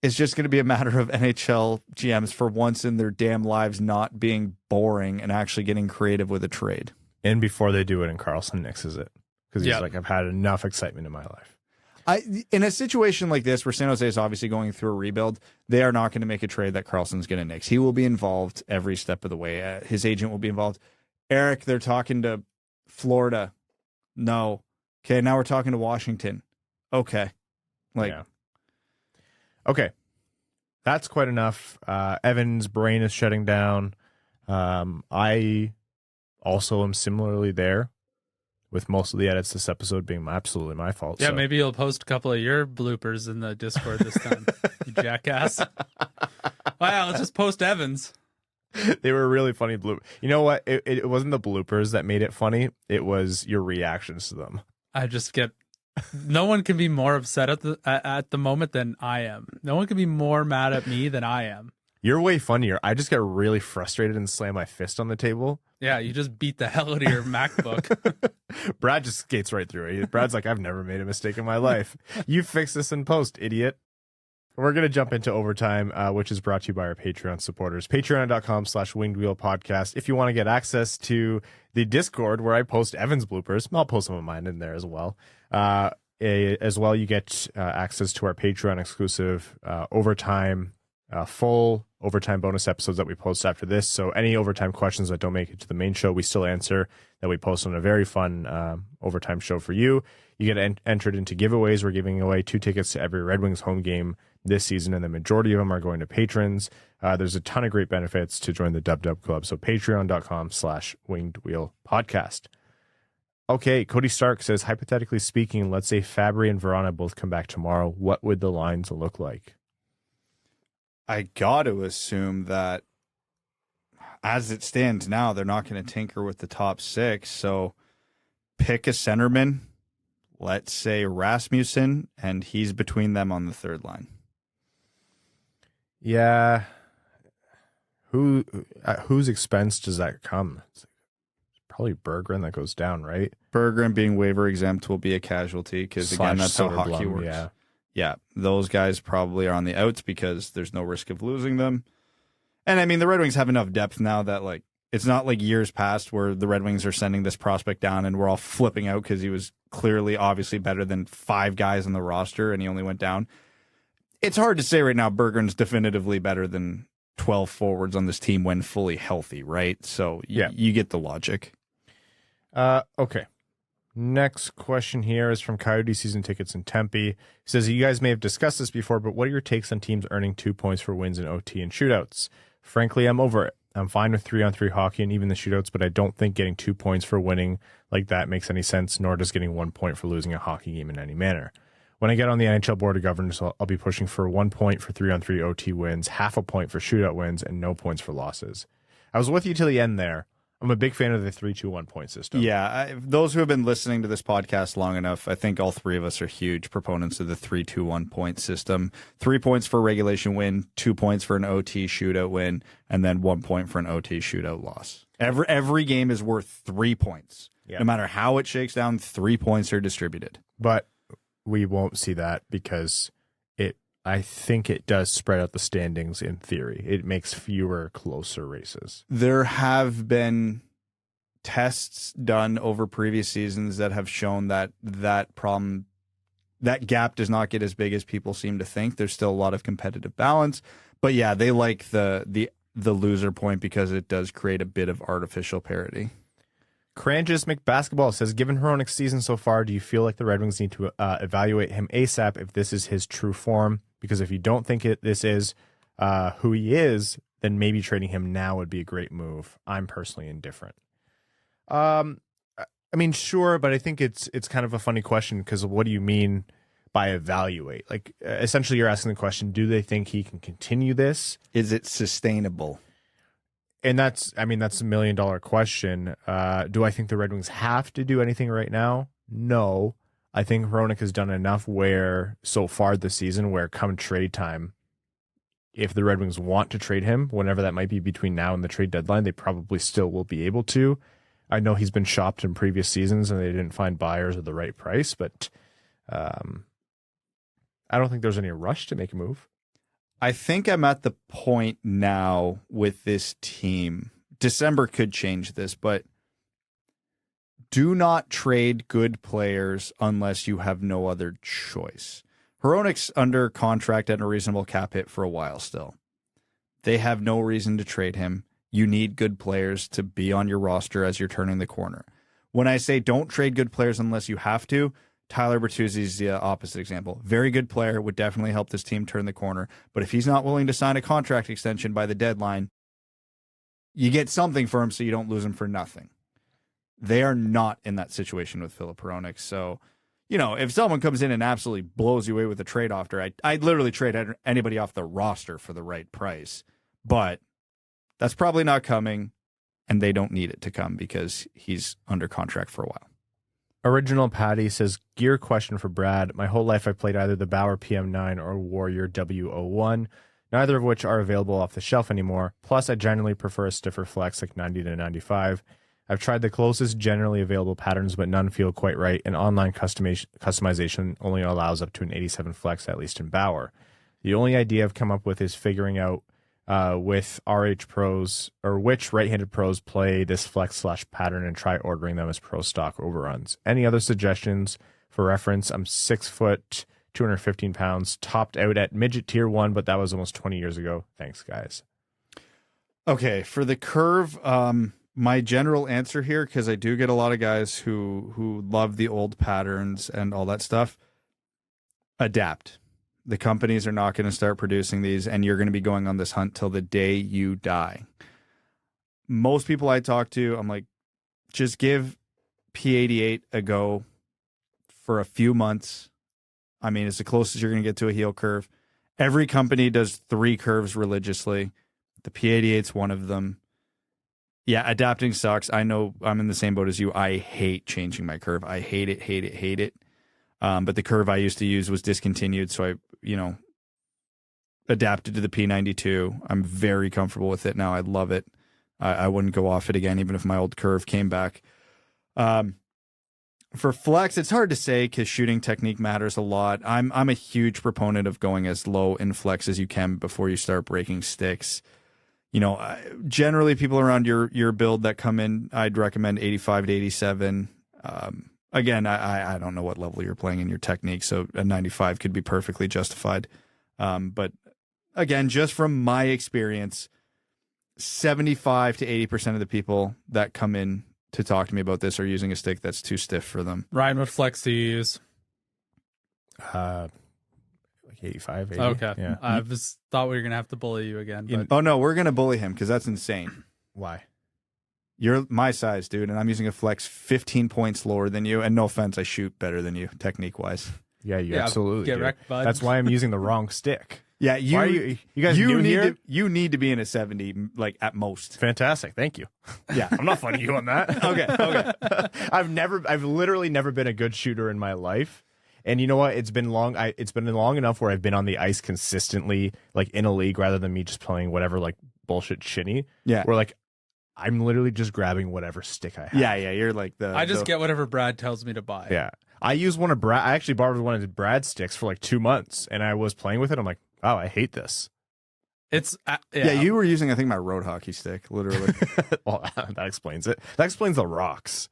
Speaker 3: it's just going to be a matter of NHL GMs for once in their damn lives not being boring and actually getting creative with a trade.
Speaker 2: And before they do it, and Karlsson nixes it because he's like, I've had enough excitement in my life.
Speaker 3: In a situation like this, where San Jose is obviously going through a rebuild, they are not going to make a trade that Karlsson's going to nix. He will be involved every step of the way. His agent will be involved. Eric, they're talking to Florida. No. Okay, now we're talking to Washington. Okay.
Speaker 2: Okay. That's quite enough. Evan's brain is shutting down. I also am similarly there, with most of the edits this episode being absolutely my fault.
Speaker 4: Yeah,
Speaker 2: so.
Speaker 4: Maybe you'll post a couple of your bloopers in the Discord this time, you jackass. Wow, let's just post Evan's.
Speaker 2: They were really funny bloopers. You know what? It wasn't the bloopers that made it funny. It was your reactions to them.
Speaker 4: I just get... No one can be more upset at the moment than I am. No one can be more mad at me than I am.
Speaker 2: You're way funnier. I just get really frustrated and slam my fist on the table.
Speaker 4: Yeah, you just beat the hell out of your MacBook.
Speaker 2: Brad just skates right through it. Brad's like, I've never made a mistake in my life. You fix this in post, idiot. We're going to jump into overtime, which is brought to you by our Patreon supporters. Patreon.com/wingedwheelpodcast. If you want to get access to the Discord where I post Evan's bloopers, I'll post some of mine in there as well. As well, you get access to our Patreon exclusive overtime, full overtime bonus episodes that we post after this. So any overtime questions that don't make it to the main show, we still answer, that we post on a very fun overtime show for you. You get entered into giveaways. We're giving away 2 tickets to every Red Wings home game this season, and the majority of them are going to patrons. There's a ton of great benefits to join the Dub Club. So patreon.com/wingedwheelpodcast. Okay, Cody Stark says, hypothetically speaking, let's say Fabry and Verona both come back tomorrow. What would the lines look like?
Speaker 3: I got to assume that as it stands now, they're not going to tinker with the top 6. So pick a centerman, let's say Rasmussen, and he's between them on the third line.
Speaker 2: Yeah. At whose expense does that come? It's probably Berggren that goes down, right?
Speaker 3: Berggren being waiver exempt will be a casualty because, again, that's how hockey works. Yeah, those guys probably are on the outs because there's no risk of losing them. And, I mean, the Red Wings have enough depth now that, like, It's not like years past where the Red Wings are sending this prospect down and we're all flipping out because he was clearly, obviously better than 5 guys on the roster and he only went down. It's hard to say right now Berggren's definitively better than 12 forwards on this team when fully healthy, right? So you get the logic.
Speaker 2: Okay. Next question here is from Coyote Season Tickets in Tempe. He says, you guys may have discussed this before, but what are your takes on teams earning 2 points for wins in OT and shootouts? Frankly, I'm over it. I'm fine with 3-on-3 hockey and even the shootouts, but I don't think getting 2 points for winning like that makes any sense, nor does getting 1 point for losing a hockey game in any manner. When I get on the NHL Board of Governors, I'll be pushing for 1 point for 3-on-3 OT wins, half a point for shootout wins, and no points for losses. I was with you till the end there. I'm a big fan of the 3-2-1 point system.
Speaker 3: Yeah, those who have been listening to this podcast long enough, I think all three of us are huge proponents of the 3-2-1 point system. 3 points for a regulation win, 2 points for an OT shootout win, and then 1 point for an OT shootout loss. Every game is worth 3 points. Yeah. No matter how it shakes down, 3 points are distributed.
Speaker 2: But we won't see that because I think it does spread out the standings in theory. It makes fewer closer races.
Speaker 3: There have been tests done over previous seasons that have shown that problem, that gap does not get as big as people seem to think. There's still a lot of competitive balance. But yeah, they like the loser point because it does create a bit of artificial parity.
Speaker 2: Cranges McBasketball says, given Hronek's season so far, do you feel like the Red Wings need to evaluate him ASAP if this is his true form? Because if you don't think this is who he is, then maybe trading him now would be a great move. I'm personally indifferent. I mean, sure, but I think it's kind of a funny question because what do you mean by evaluate? Like, essentially, you're asking the question: do they think he can continue this?
Speaker 3: Is it sustainable?
Speaker 2: And that's a $1 million question. Do I think the Red Wings have to do anything right now? No. I think Hronek has done enough so far this season where come trade time, if the Red Wings want to trade him, whenever that might be between now and the trade deadline, they probably still will be able to. I know he's been shopped in previous seasons and they didn't find buyers at the right price, but I don't think there's any rush to make a move.
Speaker 3: I think I'm at the point now with this team. December could change this, but do not trade good players unless you have no other choice. Hronek's under contract at a reasonable cap hit for a while still. They have no reason to trade him. You need good players to be on your roster as you're turning the corner. When I say don't trade good players unless you have to, Tyler Bertuzzi is the opposite example. Very good player, would definitely help this team turn the corner. But if he's not willing to sign a contract extension by the deadline, you get something for him so you don't lose him for nothing. They are not in that situation with Filip Hronek. So, if someone comes in and absolutely blows you away with a trade offer, I'd literally trade anybody off the roster for the right price. But that's probably not coming, and they don't need it to come because he's under contract for a while.
Speaker 2: Original Patty says, gear question for Brad. My whole life I played either the Bauer PM9 or Warrior W01, neither of which are available off the shelf anymore. Plus, I generally prefer a stiffer flex like 90 to 95. I've tried the closest generally available patterns, but none feel quite right, and online customization only allows up to an 87 flex, at least in Bauer. The only idea I've come up with is figuring out with RH pros or which right-handed pros play this flex/pattern and try ordering them as pro stock overruns. Any other suggestions? For reference, I'm 6 foot, 215 pounds, topped out at midget tier 1, but that was almost 20 years ago. Thanks, guys.
Speaker 3: Okay, for the curve, my general answer here, because I do get a lot of guys who love the old patterns and all that stuff, adapt. The companies are not going to start producing these, and you're going to be going on this hunt till the day you die. Most people I talk to, I'm like, just give P88 a go for a few months. I mean, it's the closest you're going to get to a heel curve. Every company does 3 curves religiously. The P88's one of them. Yeah, adapting sucks. I know I'm in the same boat as you. I hate changing my curve. I hate it. But the curve I used to use was discontinued, so I, adapted to the P92. I'm very comfortable with it now. I love it. I wouldn't go off it again, even if my old curve came back. For flex, it's hard to say because shooting technique matters a lot. I'm a huge proponent of going as low in flex as you can before you start breaking sticks. Generally people around your build that come in, I'd recommend 85 to 87. Again, I don't know what level you're playing in your technique, so a 95 could be perfectly justified. But again, just from my experience, 75 to 80% of the people that come in to talk to me about this are using a stick that's too stiff for them.
Speaker 4: Ryan, what flex do you use?
Speaker 2: Like 85, 80.
Speaker 4: Okay.
Speaker 2: Yeah.
Speaker 4: I just thought we were going to have to bully you again. But...
Speaker 3: Oh, no, we're going to bully him because that's insane.
Speaker 2: Why?
Speaker 3: You're my size, dude, and I'm using a flex 15 points lower than you. And no offense, I shoot better than you, technique-wise.
Speaker 2: Yeah, you absolutely
Speaker 4: get
Speaker 2: do.
Speaker 4: wrecked, bud.
Speaker 2: That's why I'm using the wrong stick.
Speaker 3: Yeah,
Speaker 2: you guys new here?
Speaker 3: You need to be in a 70, like, at most.
Speaker 2: Fantastic, thank you.
Speaker 3: Yeah,
Speaker 2: I'm not fighting you on that.
Speaker 3: Okay.
Speaker 2: I've literally never been a good shooter in my life, and you know what? It's been long. It's been long enough where I've been on the ice consistently, like in a league, rather than me just playing whatever like bullshit shinny.
Speaker 3: Yeah,
Speaker 2: where like I'm literally just grabbing whatever stick I have.
Speaker 3: Yeah, you're like
Speaker 4: I just get whatever Brad tells me to buy.
Speaker 2: Yeah, I use one of Brad. I actually borrowed one of Brad's sticks for like 2 months, and I was playing with it. I'm like, wow, I hate this.
Speaker 4: It's
Speaker 3: yeah. You were using, I think, my road hockey stick, literally.
Speaker 2: Well, that explains it. That explains the rocks.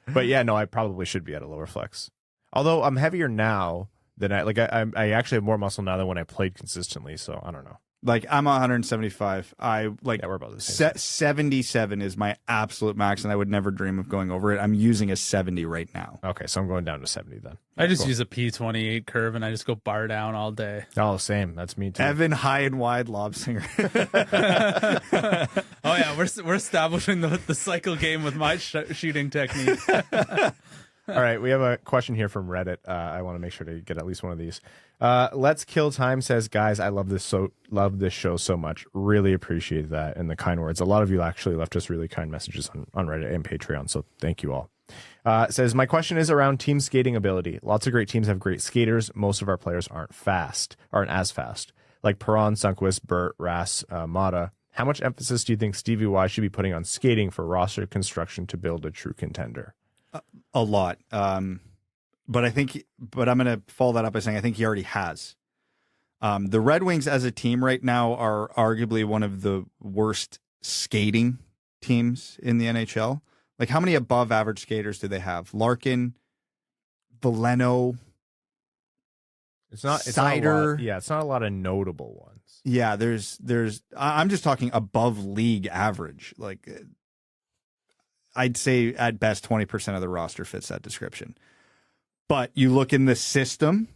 Speaker 2: But yeah, no, I probably should be at a lower flex. Although I'm heavier now than I actually have more muscle now than when I played consistently. So I don't know.
Speaker 3: Like I'm 175.
Speaker 2: Yeah, we're about the same.
Speaker 3: 77 is my absolute max, and I would never dream of going over it. I'm using a 70 right now.
Speaker 2: Okay, so I'm going down to 70 then.
Speaker 4: I just use a P28 curve, and I just go bar down all day.
Speaker 2: Oh, same. That's me too.
Speaker 3: Evan high and wide lob singer.
Speaker 4: Oh yeah, we're establishing the cycle game with my shooting technique.
Speaker 2: All right, we have a question here from Reddit. I want to make sure to get at least one of these. Let's Kill Time says, guys, I love this show so much. Really appreciate that and the kind words. A lot of you actually left us really kind messages on Reddit and Patreon, so thank you all. Says, my question is around team skating ability. Lots of great teams have great skaters. Most of our players aren't as fast. Like Perron, Sundqvist, Burt, Rass, Maatta. How much emphasis do you think Stevie Y should be putting on skating for roster construction to build a true contender?
Speaker 3: A lot. But I'm going to follow that up by saying I think he already has. The Red Wings as a team right now are arguably one of the worst skating teams in the NHL. Like, how many above average skaters do they have? Larkin, Veleno, Seider.
Speaker 2: It's not a lot of notable ones.
Speaker 3: Yeah, I'm just talking above league average. Like, I'd say at best 20% of the roster fits that description. But you look in the system,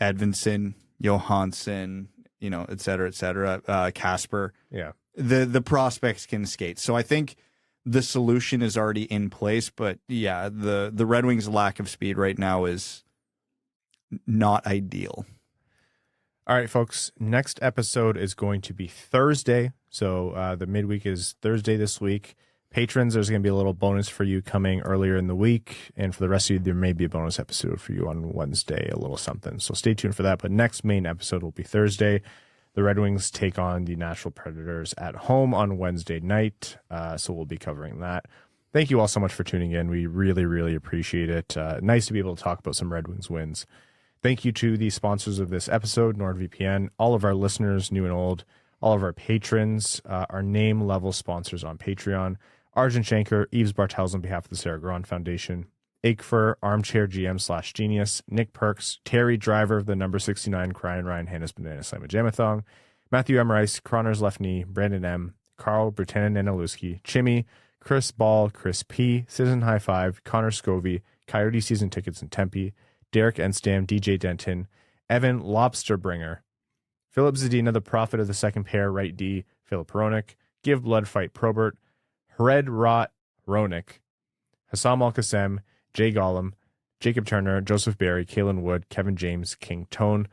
Speaker 3: Edvinsson, Johansson, et cetera, Casper.
Speaker 2: Yeah.
Speaker 3: The prospects can skate. So I think the solution is already in place. But yeah, the Red Wings' lack of speed right now is not ideal.
Speaker 2: All right, folks. Next episode is going to be Thursday. So the midweek is Thursday this week. Patrons, there's going to be a little bonus for you coming earlier in the week. And for the rest of you, there may be a bonus episode for you on Wednesday, a little something. So stay tuned for that. But next main episode will be Thursday. The Red Wings take on the Nashville Predators at home on Wednesday night. So we'll be covering that. Thank you all so much for tuning in. We really, really appreciate it. Nice to be able to talk about some Red Wings wins. Thank you to the sponsors of this episode, NordVPN, all of our listeners, new and old, all of our patrons, our name level sponsors on Patreon, Arjun Shankar, Yves Bartels on behalf of the Sarah Grand Foundation, Aikfer, Armchair GM / Genius, Nick Perks, Terry Driver of the number 69, Ryan Hannes Banana Slamma Jamathong, Matthew M. Rice, Cronner's Left Knee, Brandon M., Carl Brutanen Nanaluski, Chimmy, Chris Ball, Chris P., Citizen High Five, Connor Scovey, Coyote Season Tickets in Tempe, Derek Enstam, DJ Denton, Evan Lobsterbringer, Philip Zadina, the prophet of the second pair, right D, Filip Hronek, Give Blood Fight Probert, Red Rot Ronick, Hassam Al-Qassem, Jay Gollum, Jacob Turner, Joseph Berry, Kalen Wood, Kevin James, King Tone,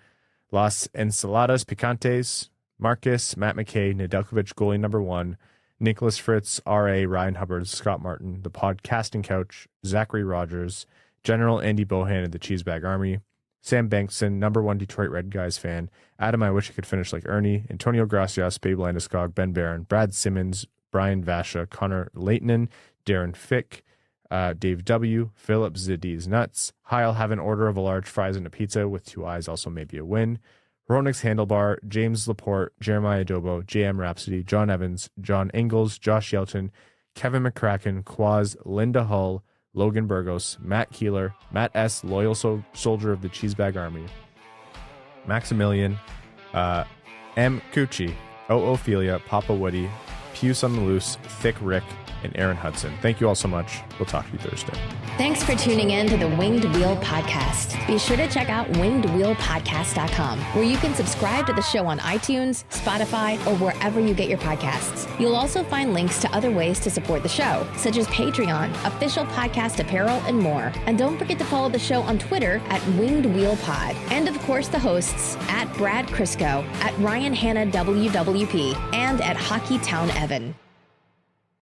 Speaker 2: Las Ensaladas Picantes, Marcus, Matt McKay, Nedeljkovic, goalie number 1, Nicholas Fritz, R.A., Ryan Hubbard, Scott Martin, The Podcasting Couch, Zachary Rogers, General Andy Bohan of the Cheesebag Army, Sam Bankson, number 1 Detroit Red Guys fan, Adam I Wish I Could Finish Like Ernie, Antonio Gracias, Babe Landeskog, Ben Barron, Brad Simmons, Brian Vasha, Connor Leighton, Darren Fick, Dave W., Philip Ziddy's Nuts, Heil have an order of a large fries and a pizza with 2 eyes, also maybe a win, Hronek's Handlebar, James Laporte, Jeremiah Dobo, JM Rhapsody, John Evans, John Ingalls, Josh Yelton, Kevin McCracken, Quaz, Linda Hull, Logan Burgos, Matt Keeler, Matt S., Loyal Soldier of the Cheesebag Army, Maximilian, M. Cucci, O. Ophelia, Papa Woody, Puce on the Loose, Thick Rick, and Aaron Hudson. Thank you all so much. We'll talk to you Thursday.
Speaker 1: Thanks for tuning in to the Winged Wheel Podcast. Be sure to check out wingedwheelpodcast.com, where you can subscribe to the show on iTunes, Spotify, or wherever you get your podcasts. You'll also find links to other ways to support the show, such as Patreon, official podcast apparel, and more. And don't forget to follow the show on Twitter at Winged Wheel Pod. And of course, the hosts at Brad Crisco, at Ryan Hanna WWP, and at Hockeytown Evan.